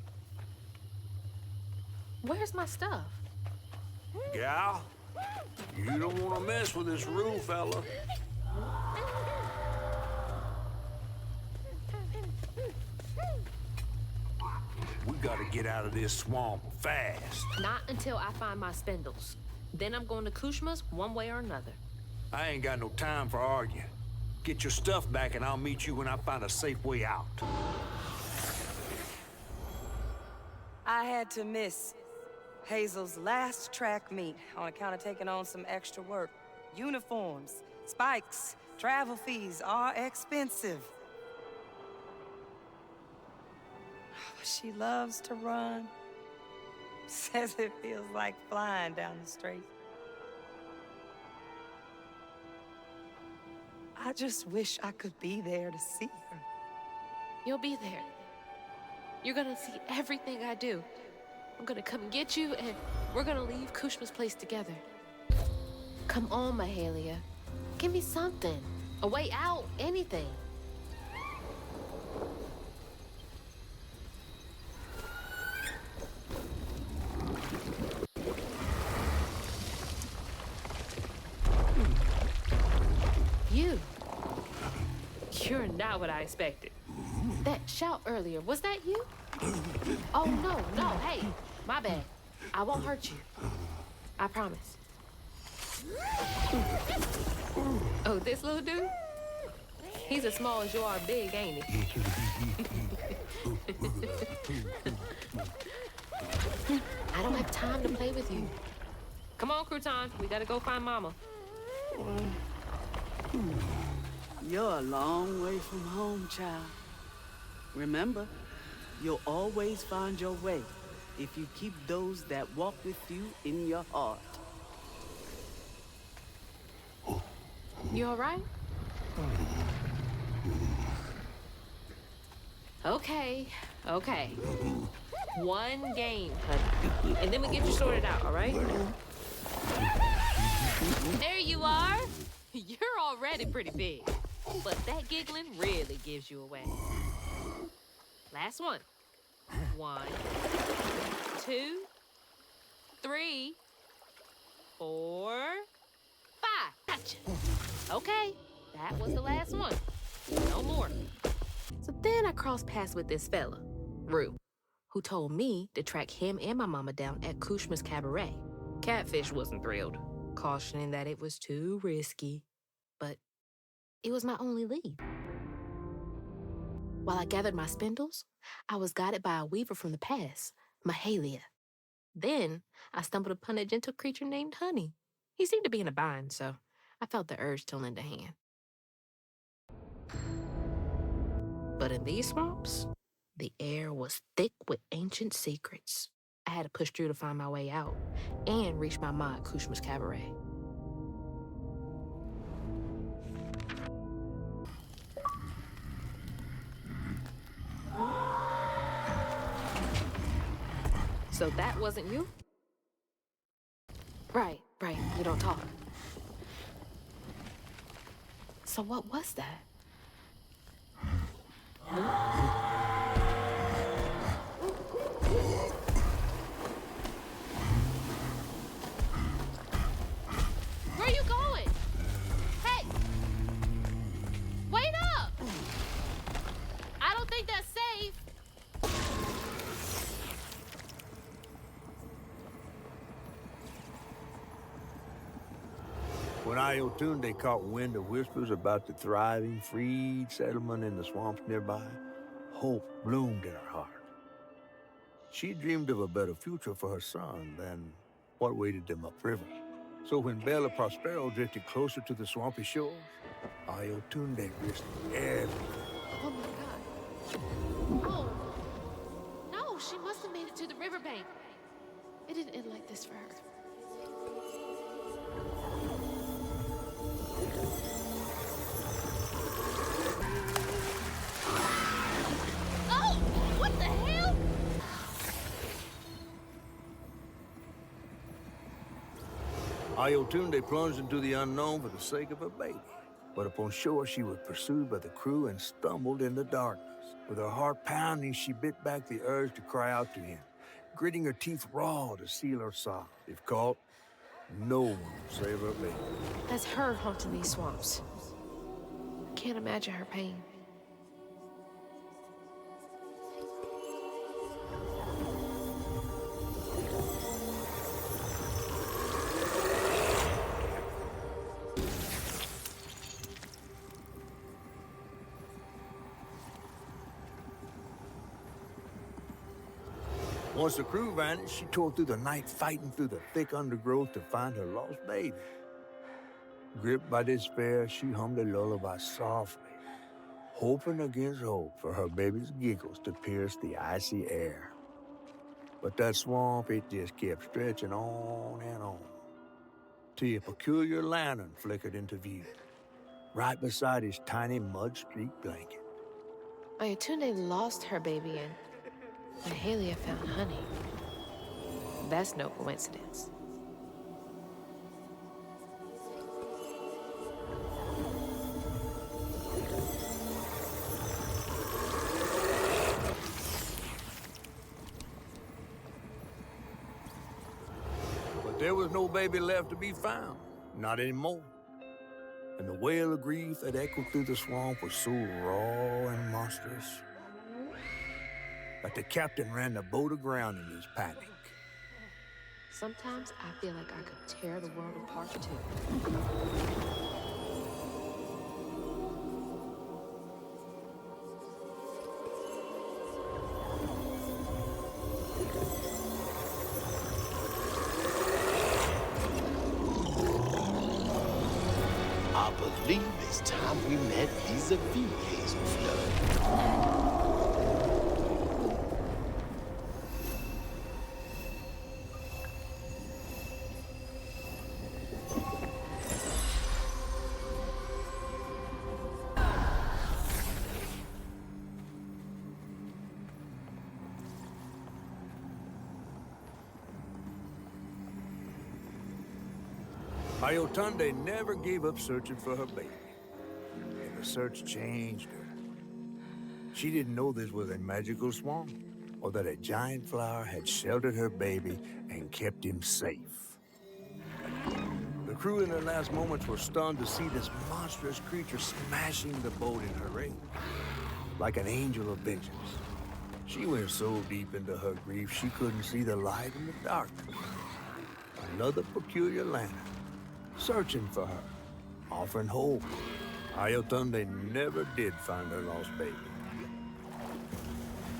Speaker 2: Where's my stuff?
Speaker 1: Gal, you don't want to mess with this Rue fella. We gotta get out of this swamp fast.
Speaker 2: Not until I find my spindles. Then I'm going to Kushma's one way or another.
Speaker 1: I ain't got no time for arguing. Get your stuff back and I'll meet you when I find a safe way out.
Speaker 3: I had to miss Hazel's last track meet on account of taking on some extra work. Uniforms, spikes, travel fees are expensive. She loves to run. Says it feels like flying down the street. I just wish I could be there to see her.
Speaker 2: You'll be there. You're gonna see everything I do. I'm gonna come get you, and we're gonna leave Kushma's place together. Come on, Mahalia. Give me something. A way out, anything. You're not what I expected. That shout earlier, was that you? Oh, no, hey, my bad. I won't hurt you. I promise. Oh, this little dude? He's as small as you are big, ain't he? I don't have time to play with you. Come on, Crouton, we gotta go find Mama.
Speaker 5: You're a long way from home, child. Remember, you'll always find your way if you keep those that walk with you in your heart.
Speaker 2: You all right? Okay. One game, honey. And then we get you sorted out, all right? There you are. You're already pretty big. But that giggling really gives you away. Last one. 1, 2, 3, 4, 5. Gotcha. Okay, that was the last one. No more. So then I crossed paths with this fella, Rue, who told me to track him and my mama down at Kushma's Cabaret. Catfish wasn't thrilled, cautioning that it was too risky. But it was my only lead. While I gathered my spindles, I was guided by a weaver from the past, Mahalia. Then I stumbled upon a gentle creature named Honey. He seemed to be in a bind, so I felt the urge to lend a hand. But in these swamps, the air was thick with ancient secrets. I had to push through to find my way out and reach my ma at Kushma's Cabaret. So that wasn't you? Right, we don't talk. So what was that? Where are you going? Hey! Wait up! I don't think that's safe.
Speaker 1: When Ayotunde caught wind of whispers about the thriving, freed settlement in the swamps nearby, hope bloomed in her heart. She dreamed of a better future for her son than what waited them upriver. So when Bella Prospero drifted closer to the swampy shores, Ayotunde risked everything.
Speaker 2: Oh my God. Oh. No, she must have made it to the riverbank. It didn't end like this for her. Oh! What the hell?
Speaker 1: Ayotunde plunged into the unknown for the sake of her baby. But upon shore, she was pursued by the crew and stumbled in the darkness. With her heart pounding, she bit back the urge to cry out to him, gritting her teeth raw to seal her sob. If caught, no one will save her baby.
Speaker 2: That's her haunting these swamps. Can't imagine her pain.
Speaker 1: Once the crew vanished, she tore through the night fighting through the thick undergrowth to find her lost baby. Gripped by despair, she hummed a lullaby softly, hoping against hope for her baby's giggles to pierce the icy air. But that swamp, it just kept stretching on and on, till a peculiar lantern flickered into view, right beside his tiny mud-streaked blanket.
Speaker 2: Ayatunde lost her baby and Mahalia found honey. That's no coincidence.
Speaker 1: But there was no baby left to be found, not anymore. And the wail of grief that echoed through the swamp was so raw and monstrous that the captain ran the boat aground in his panic.
Speaker 2: Sometimes I feel like I could tear the world apart too.
Speaker 8: I believe it's time we met vis-a-vis Hazel Flood.
Speaker 1: Ayatunde never gave up searching for her baby, and the search changed her. She didn't know this was a magical swamp, or that a giant flower had sheltered her baby and kept him safe. The crew in their last moments were stunned to see this monstrous creature smashing the boat in her rage, like an angel of vengeance. She went so deep into her grief she couldn't see the light in the darkness. Another peculiar lantern, searching for her, offering hope. Ayatunde never did find her lost baby.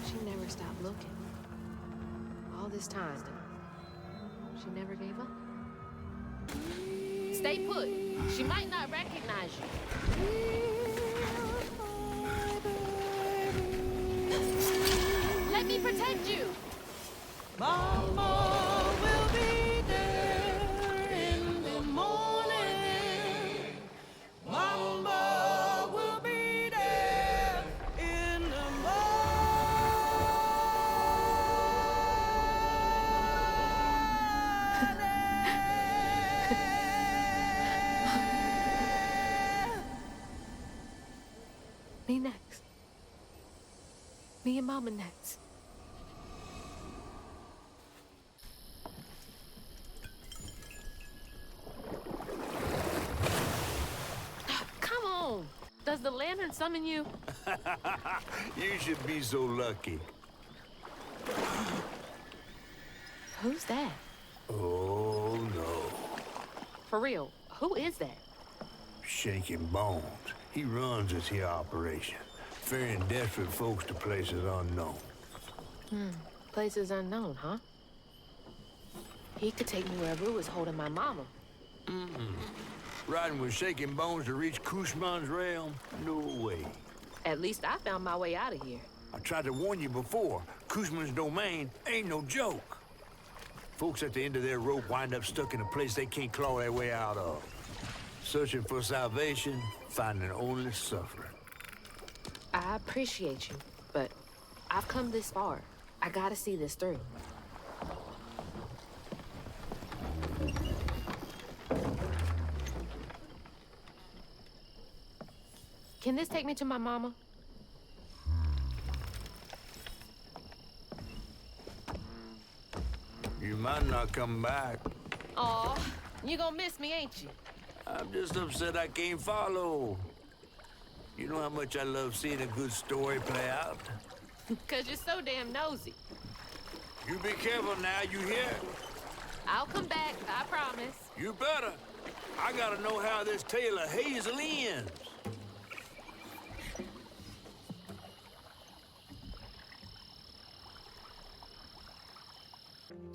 Speaker 2: She never stopped looking. All this time, she never gave up. Stay put. She might not recognize you. Let me protect you.
Speaker 10: Mama will be there in the morning. Mama will be there in the
Speaker 2: Me next. Me and Mama next. Come on. Does the lantern summon you?
Speaker 1: You should be so lucky.
Speaker 2: Who's that?
Speaker 1: Oh, no.
Speaker 2: For real, who is that?
Speaker 1: Shaking Bones. He runs this here operation, ferrying desperate folks to places unknown.
Speaker 2: Places unknown, huh? He could take me where Rue is holding my mama.
Speaker 1: Riding with Shaking Bones to reach Kushman's realm? No way.
Speaker 2: At least I found my way out of here.
Speaker 1: I tried to warn you before. Kushman's domain ain't no joke. Folks at the end of their rope wind up stuck in a place they can't claw their way out of. Searching for salvation, finding only suffering.
Speaker 2: I appreciate you, but I've come this far. I gotta see this through. Can this take me to my mama?
Speaker 1: You might not come back.
Speaker 2: Aw, you gonna miss me, ain't you?
Speaker 1: I'm just upset I can't follow. You know how much I love seeing a good story play out?
Speaker 2: 'Cause you're so damn nosy.
Speaker 1: You be careful now, you hear?
Speaker 2: I'll come back, I promise.
Speaker 1: You better. I gotta know how this tale of Hazel ends.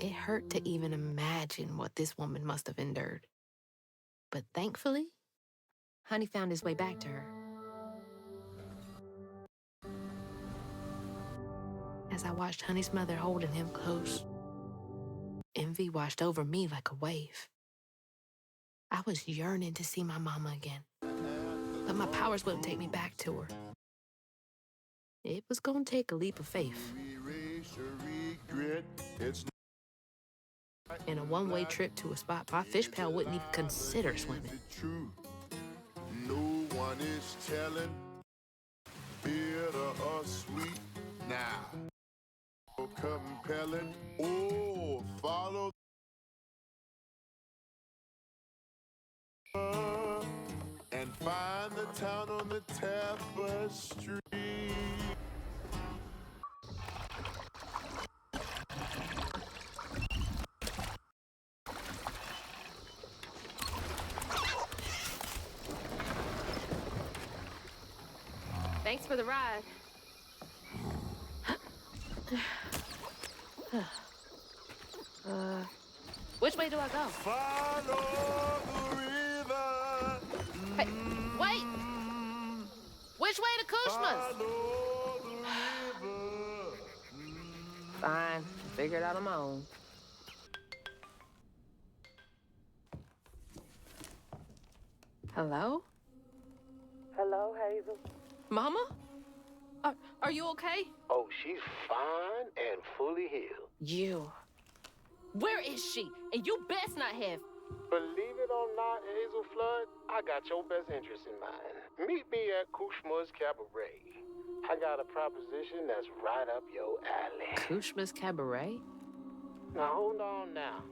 Speaker 2: It hurt to even imagine what this woman must have endured. But thankfully, Honey found his way back to her. As I watched Honey's mother holding him close, envy washed over me like a wave. I was yearning to see my mama again, but my powers wouldn't take me back to her. It was gonna take a leap of faith. And a one-way trip to a spot my fish pal wouldn't even consider swimming.
Speaker 14: No one is telling, bitter or sweet now. Compelling, oh, follow and find the town on the tapestry.
Speaker 2: Thanks for the ride. Which way do I go?
Speaker 14: Follow the river.
Speaker 2: Hey, wait! Which way to Kushma's?
Speaker 3: Fine. Figure it out on my own.
Speaker 2: Hello?
Speaker 15: Hello, Hazel.
Speaker 2: Mama? Are you okay?
Speaker 8: Oh, she's fine and fully healed.
Speaker 2: You. Where is she? And you best not have.
Speaker 8: Believe it or not, Hazel Flood, I got your best interest in mind. Meet me at Kushma's Cabaret. I got a proposition that's right up your alley.
Speaker 2: Kushma's Cabaret?
Speaker 8: Now, hold on now.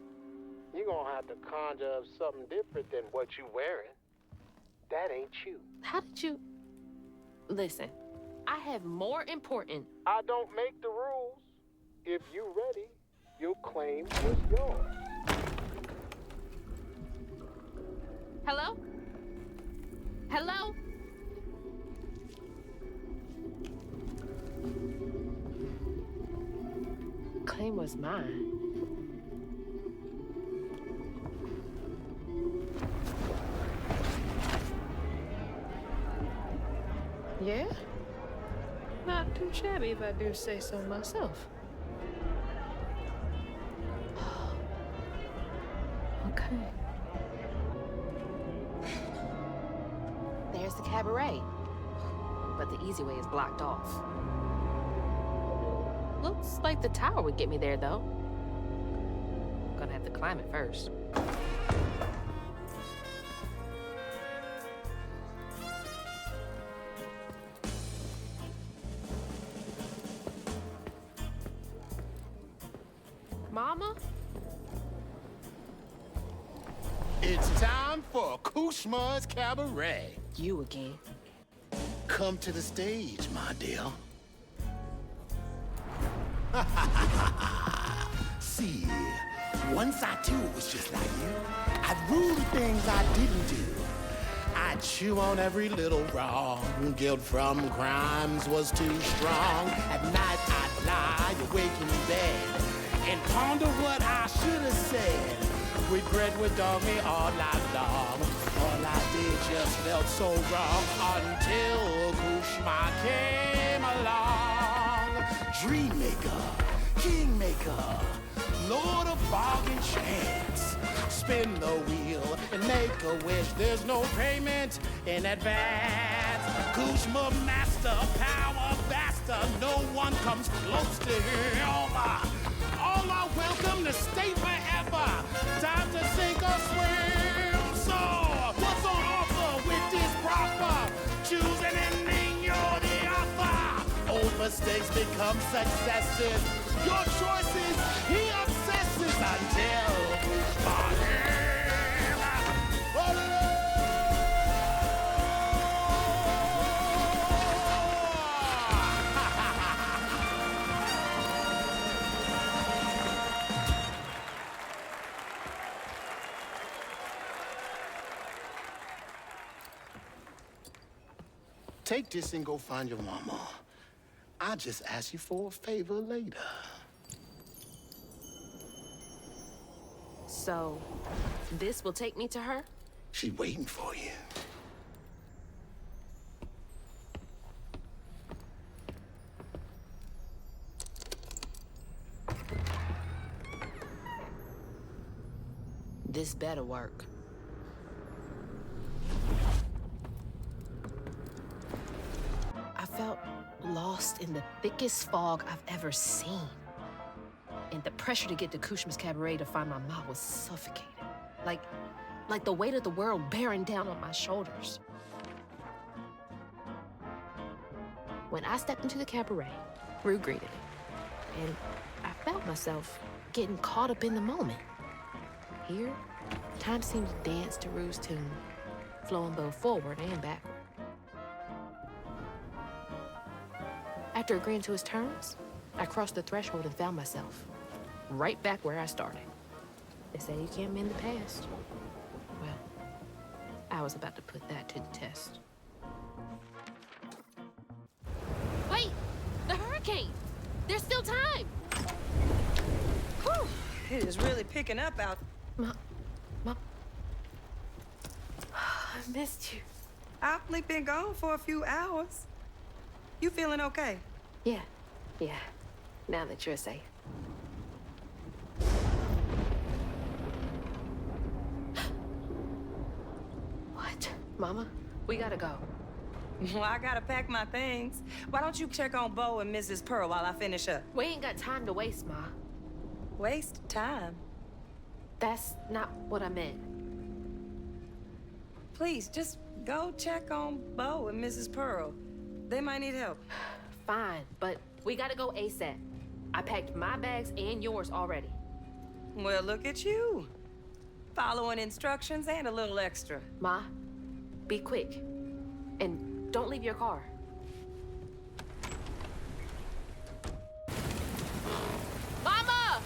Speaker 8: You're gonna have to conjure up something different than what you wearing. That ain't you.
Speaker 2: How did you... Listen, I have more important...
Speaker 8: I don't make the rules. If you ready, your claim is yours.
Speaker 2: Hello? Hello? Claim was mine. Yeah? Not too shabby if I do say so myself. Okay. There's the cabaret. But the easy way is blocked off. Looks like the tower would get me there, though. Gonna have to climb it first. Mama?
Speaker 8: It's time for Kushma's Cabaret.
Speaker 2: You again.
Speaker 8: Come to the stage, my dear. See, once I too was just like you. I'd rule the things I didn't do. I'd chew on every little wrong. Guilt from crimes was too strong. At night I'd lie awake in bed and ponder what I should have said. Regret would dog me all night long. All I did just felt so wrong until Kushma came along. Dreammaker, kingmaker, Lord of bargain chance. Spin the wheel and make a wish. There's no payment in advance. Kushma master, power bastard. No one comes close to him. All are welcome to stay forever. Time to sink or swim. So, what's on offer with this proper? Choose an ending, you're the author. Old mistakes become successes. Your choices, he obsesses until take this and go find your mama. I'll just ask you for a favor later.
Speaker 2: So, this will take me to her?
Speaker 8: She's waiting for you.
Speaker 2: This better work. I felt lost in the thickest fog I've ever seen. And the pressure to get to Kushma's Cabaret to find my mom was suffocating. Like the weight of the world bearing down on my shoulders. When I stepped into the cabaret, Rue greeted me. And I felt myself getting caught up in the moment. Here, time seemed to dance to Rue's tune, flowing both forward and backward. After agreeing to his terms, I crossed the threshold and found myself right back where I started. They say you can't mend the past. Well, I was about to put that to the test. Wait! The hurricane! There's still time!
Speaker 3: Whew, it is really picking up out.
Speaker 2: Mom. I missed you.
Speaker 3: I've only been gone for a few hours. You feeling okay?
Speaker 2: Yeah. Now that you're safe. What? Mama, we gotta go.
Speaker 3: Well, I gotta pack my things. Why don't you check on Bo and Mrs. Pearl while I finish up?
Speaker 2: We ain't got time to waste, Ma.
Speaker 3: Waste time?
Speaker 2: That's not what I meant.
Speaker 3: Please, just go check on Bo and Mrs. Pearl. They might need help.
Speaker 2: Fine, but we gotta go ASAP. I packed my bags and yours already.
Speaker 3: Well, look at you. Following instructions and a little extra.
Speaker 2: Ma, be quick. And don't leave your car. Mama!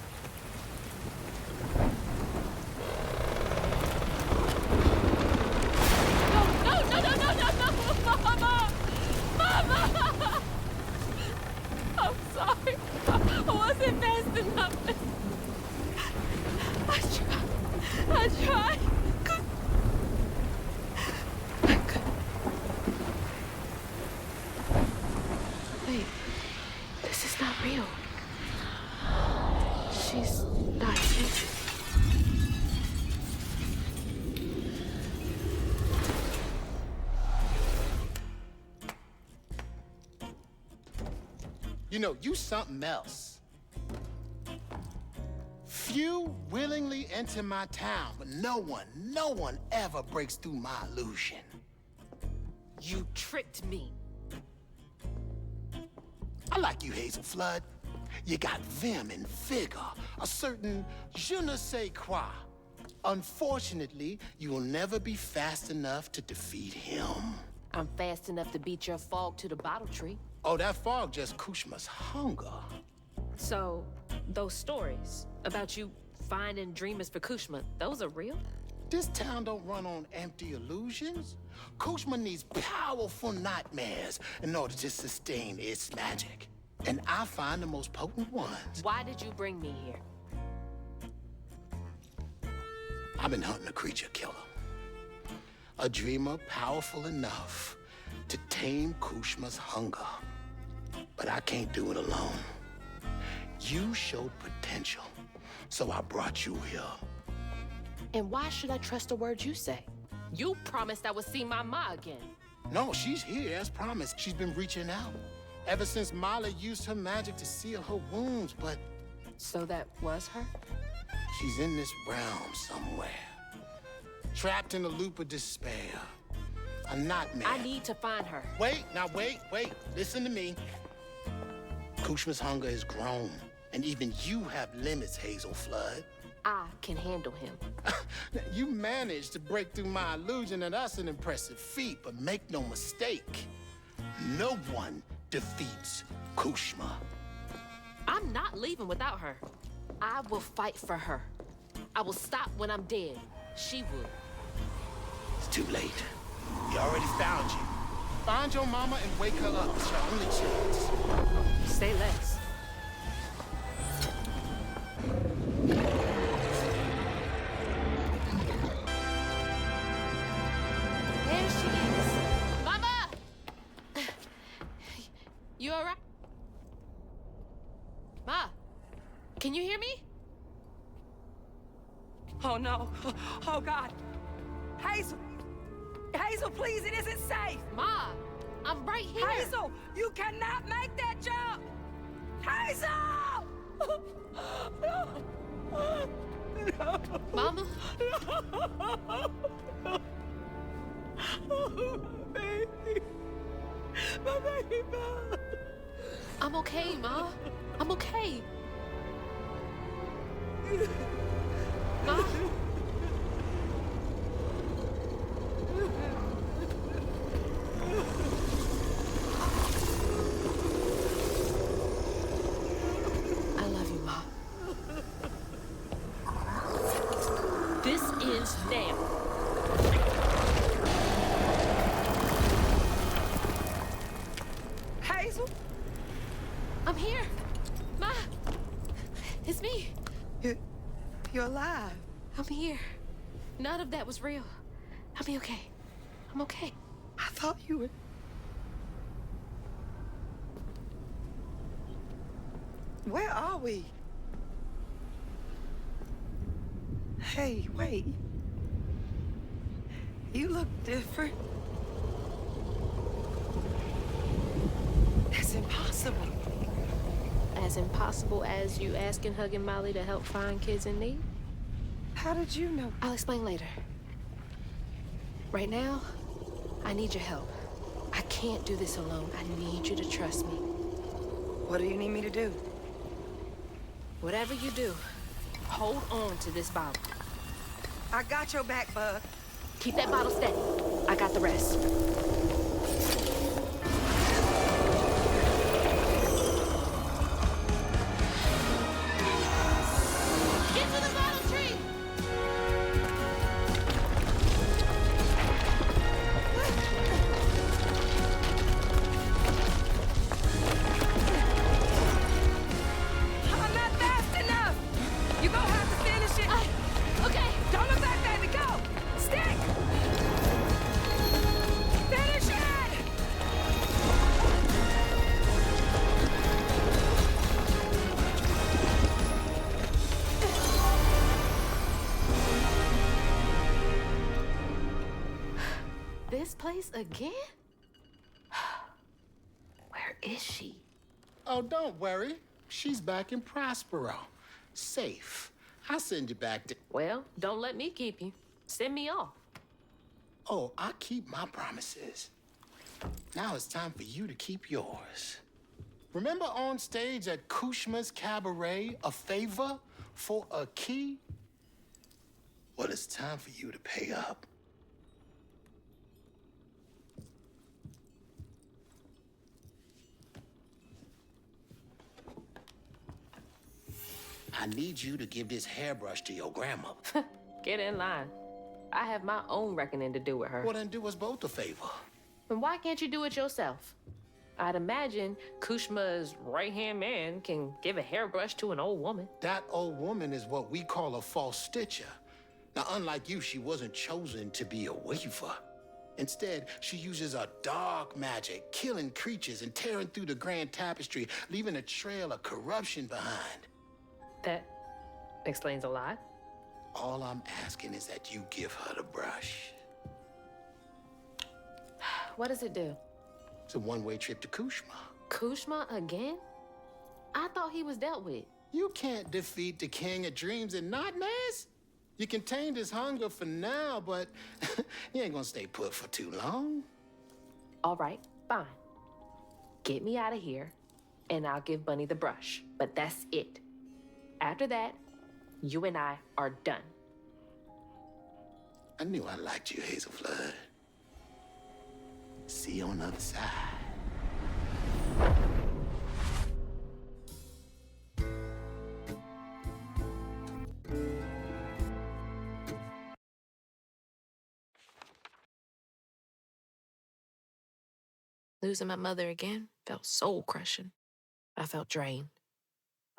Speaker 2: No, Mama! Mama! I'm sorry. I wasn't fast enough. I tried. Wait, this is not real. She's not here.
Speaker 8: You know, you something else. Few willingly enter my town, but no one ever breaks through my illusion.
Speaker 2: You tricked me.
Speaker 8: I like you, Hazel Flood. You got vim and vigor, a certain je ne sais quoi. Unfortunately, you will never be fast enough to defeat him.
Speaker 2: I'm fast enough to beat your fog to the bottle tree.
Speaker 8: Oh, that fog just Kushma's hunger.
Speaker 2: So, those stories about you finding dreamers for Kushma, those are real?
Speaker 8: This town don't run on empty illusions. Kushma needs powerful nightmares in order to sustain its magic. And I find the most potent ones.
Speaker 2: Why did you bring me here?
Speaker 8: I've been hunting a creature killer. A dreamer powerful enough to tame Kushma's hunger. But I can't do it alone. You showed potential, so I brought you here.
Speaker 2: And why should I trust a word you say? You promised I would see my Ma again.
Speaker 8: No, she's here as promised. She's been reaching out. Ever since Molly used her magic to seal her wounds, but...
Speaker 2: So that was her?
Speaker 8: She's in this realm somewhere. Trapped in a loop of despair. A nightmare.
Speaker 2: I need to find her.
Speaker 8: Wait. Listen to me. Kushma's hunger is grown. And even you have limits, Hazel Flood.
Speaker 2: I can handle him.
Speaker 8: You managed to break through my illusion, and that's an impressive feat, but make no mistake, no one defeats Kushma.
Speaker 2: I'm not leaving without her. I will fight for her. I will stop when I'm dead. She will.
Speaker 8: It's too late. He already found you. Find your mama and wake her up. It's your only chance.
Speaker 2: Say less. Can you hear me?
Speaker 3: Oh, no. Oh, God. Hazel! Hazel, please, it isn't safe!
Speaker 2: Ma, I'm right here.
Speaker 3: Hazel, you cannot make that jump! Hazel! No. No.
Speaker 2: Mama?
Speaker 3: No. Oh, my baby. My baby.
Speaker 2: I'm okay, Ma. I'm okay. Ma? I love you, Ma. This is now.
Speaker 3: Hazel?
Speaker 2: I'm here. Ma. It's me.
Speaker 3: You're alive.
Speaker 2: I'm here. None of that was real. I'll be okay. I'm okay.
Speaker 3: I thought you were... Where are we? Hey, wait. You look different. That's impossible.
Speaker 2: As impossible as you asking Huggin' Molly to help find kids in need?
Speaker 3: How did you know?
Speaker 2: I'll explain later. Right now, I need your help. I can't do this alone. I need you to trust me.
Speaker 3: What do you need me to do?
Speaker 2: Whatever you do, hold on to this bottle.
Speaker 3: I got your back, Bug.
Speaker 2: Keep that bottle steady. I got the rest. Get to the bottle tree!
Speaker 3: I'm not fast enough! You gonna have to finish it!
Speaker 2: Okay.
Speaker 3: Don't look back, baby, go! Stick! Finish it!
Speaker 2: This place again? Where is she?
Speaker 8: Oh, don't worry. She's back in Prospero. Safe. I'll send you back to...
Speaker 2: Well, don't let me keep you. Send me off.
Speaker 8: Oh, I keep my promises. Now it's time for you to keep yours. Remember on stage at Kushma's Cabaret, a favor for a key? Well, it's time for you to pay up. I need you to give this hairbrush to your grandmother.
Speaker 2: Get in line. I have my own reckoning to do with her.
Speaker 8: Well, then do us both a favor.
Speaker 2: And why can't you do it yourself? I'd imagine Kushma's right-hand man can give a hairbrush to an old woman.
Speaker 8: That old woman is what we call a false stitcher. Now, unlike you, she wasn't chosen to be a weaver. Instead, she uses a dark magic, killing creatures and tearing through the grand tapestry, leaving a trail of corruption behind.
Speaker 2: That explains a lot.
Speaker 8: All I'm asking is that you give her the brush.
Speaker 2: What does it do?
Speaker 8: It's a one-way trip to Kushma.
Speaker 2: Kushma again? I thought he was dealt with.
Speaker 8: You can't defeat the king of dreams and not mess. You contained his hunger for now, but you ain't gonna stay put for too long.
Speaker 2: All right, fine. Get me out of here, and I'll give Bunny the brush. But that's it. After that, you and I are done.
Speaker 8: I knew I liked you, Hazel Flood. See you on the other side.
Speaker 2: Losing my mother again felt soul-crushing. I felt drained,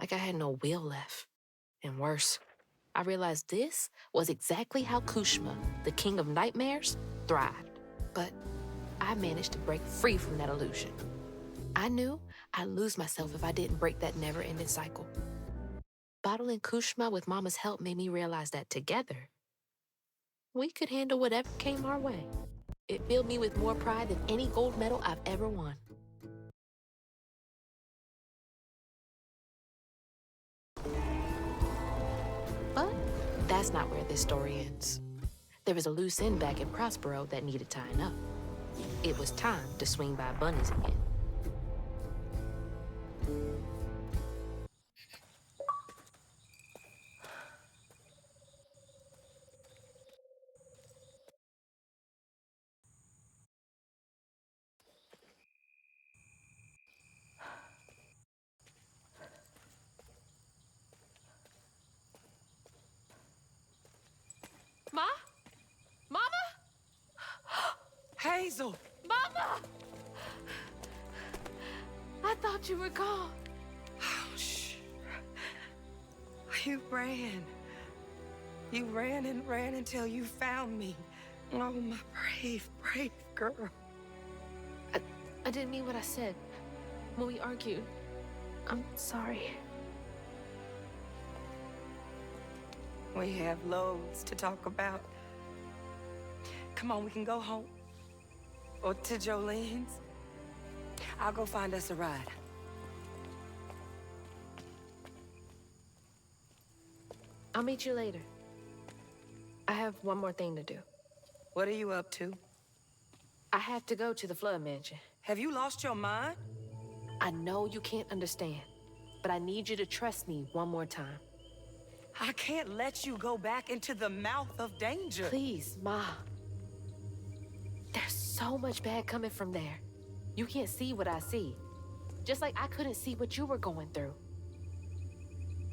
Speaker 2: like I had no will left. And worse, I realized this was exactly how Kushma, the king of nightmares, thrived. But I managed to break free from that illusion. I knew I'd lose myself if I didn't break that never-ending cycle. Bottling Kushma with Mama's help made me realize that together, we could handle whatever came our way. It filled me with more pride than any gold medal I've ever won. But that's not where this story ends. There was a loose end back in Prospero that needed tying up. It was time to swing by Bunny's again. Ma? Mama?
Speaker 3: Hazel!
Speaker 2: Mama! I thought you were gone.
Speaker 3: Oh, shh. You ran. You ran and ran until you found me. Oh, my brave, brave girl.
Speaker 2: I didn't mean what I said when we argued. I'm sorry.
Speaker 3: We have loads to talk about. Come on, we can go home. Or to Jolene's. I'll go find us a ride.
Speaker 2: I'll meet you later. I have one more thing to do.
Speaker 3: What are you up to?
Speaker 2: I have to go to the Flood Mansion.
Speaker 3: Have you lost your mind?
Speaker 2: I know you can't understand, but I need you to trust me one more time.
Speaker 3: I can't let you go back into the mouth of danger.
Speaker 2: Please, Ma. There's so much bad coming from there. You can't see what I see. Just like I couldn't see what you were going through.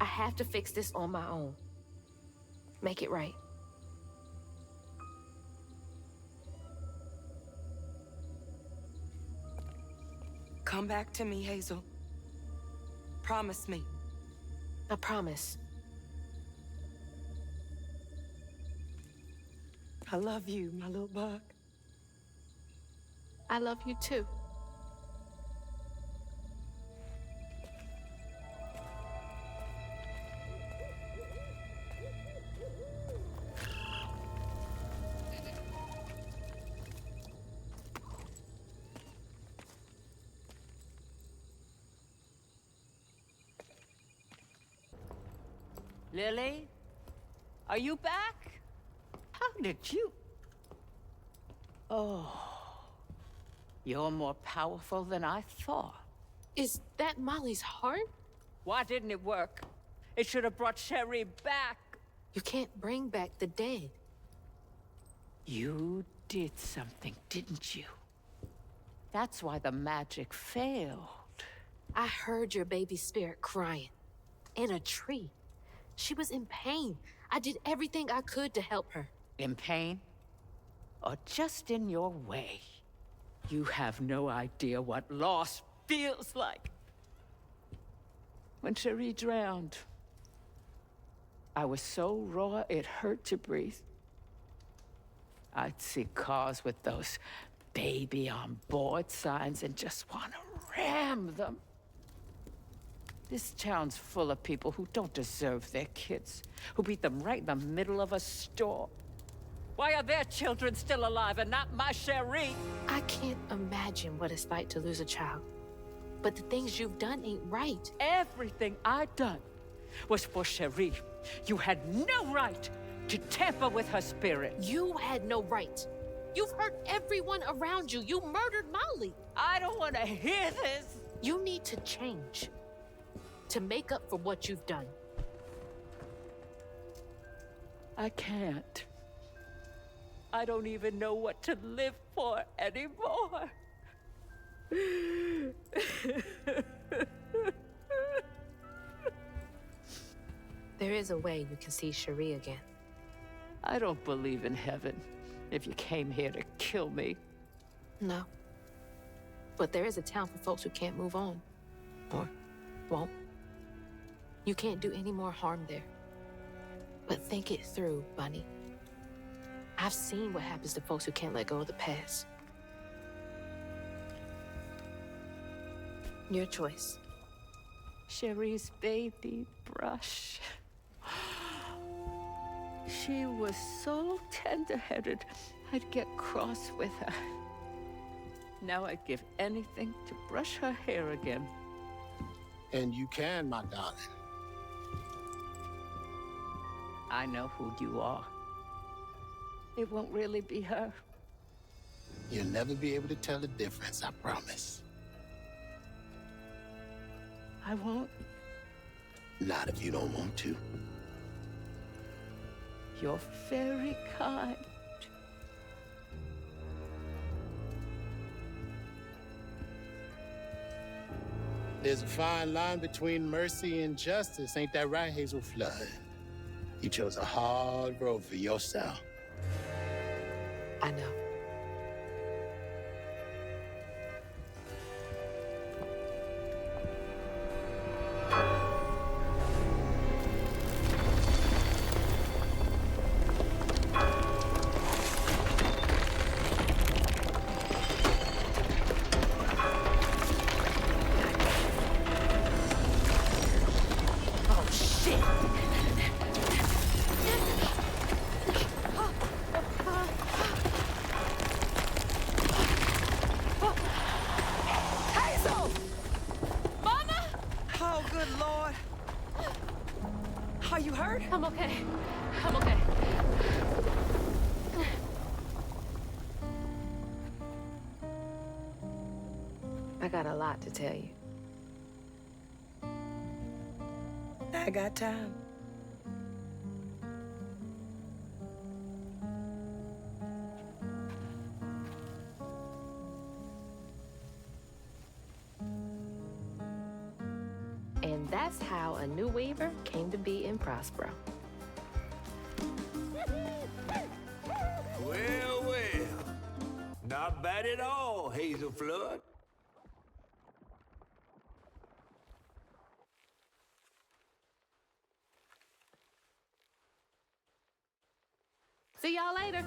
Speaker 2: I have to fix this on my own. Make it right.
Speaker 3: Come back to me, Hazel. Promise me.
Speaker 2: I promise.
Speaker 3: I love you, my little bug.
Speaker 2: I love you too.
Speaker 7: Lily? Are you back? How did you? Oh, you're more powerful than I thought.
Speaker 2: Is that Molly's heart?
Speaker 7: Why didn't it work? It should have brought Sherry back.
Speaker 2: You can't bring back the dead.
Speaker 7: You did something, didn't you? That's why the magic failed.
Speaker 2: I heard your baby spirit crying. In a tree. She was in pain. I did everything I could to help her.
Speaker 7: In pain? Or just in your way? You have no idea what loss feels like. When Cherie drowned, I was so raw it hurt to breathe. I'd see cars with those baby on board signs and just want to ram them. This town's full of people who don't deserve their kids, who beat them right in the middle of a store. Why are their children still alive and not my Cherie?
Speaker 2: I can't imagine what it's like to lose a child. But the things you've done ain't right.
Speaker 7: Everything I done was for Cherie. You had no right to tamper with her spirit.
Speaker 2: You had no right. You've hurt everyone around you. You murdered Molly.
Speaker 7: I don't want to hear this.
Speaker 2: You need to change. To make up for what you've done.
Speaker 7: I can't. I don't even know what to live for anymore.
Speaker 2: There is a way you can see Cherie again.
Speaker 7: I don't believe in heaven if you came here to kill me.
Speaker 2: No. But there is a town for folks who can't move on. Or won't. You can't do any more harm there. But think it through, Bunny. I've seen what happens to folks who can't let go of the past. Your choice.
Speaker 7: Cherie's baby Brush. She was so tender-headed, I'd get cross with her. Now I'd give anything to brush her hair again.
Speaker 8: And you can, my darling.
Speaker 7: I know who you are. It won't really be her.
Speaker 8: You'll never be able to tell the difference, I promise.
Speaker 7: I won't.
Speaker 8: Not if you don't want to.
Speaker 7: You're very kind.
Speaker 8: There's a fine line between mercy and justice, ain't that right, Hazel Flood? You chose a hard road for yourself.
Speaker 2: I know.
Speaker 3: Hazel! Mama! Oh, good Lord. Are you hurt?
Speaker 2: I'm okay. I'm okay. I got a lot to tell you.
Speaker 3: I got time.
Speaker 2: And that's how a new Weaver came to be in Prospero.
Speaker 1: Well, well. Not bad at all, Hazel Flood.
Speaker 2: See y'all later.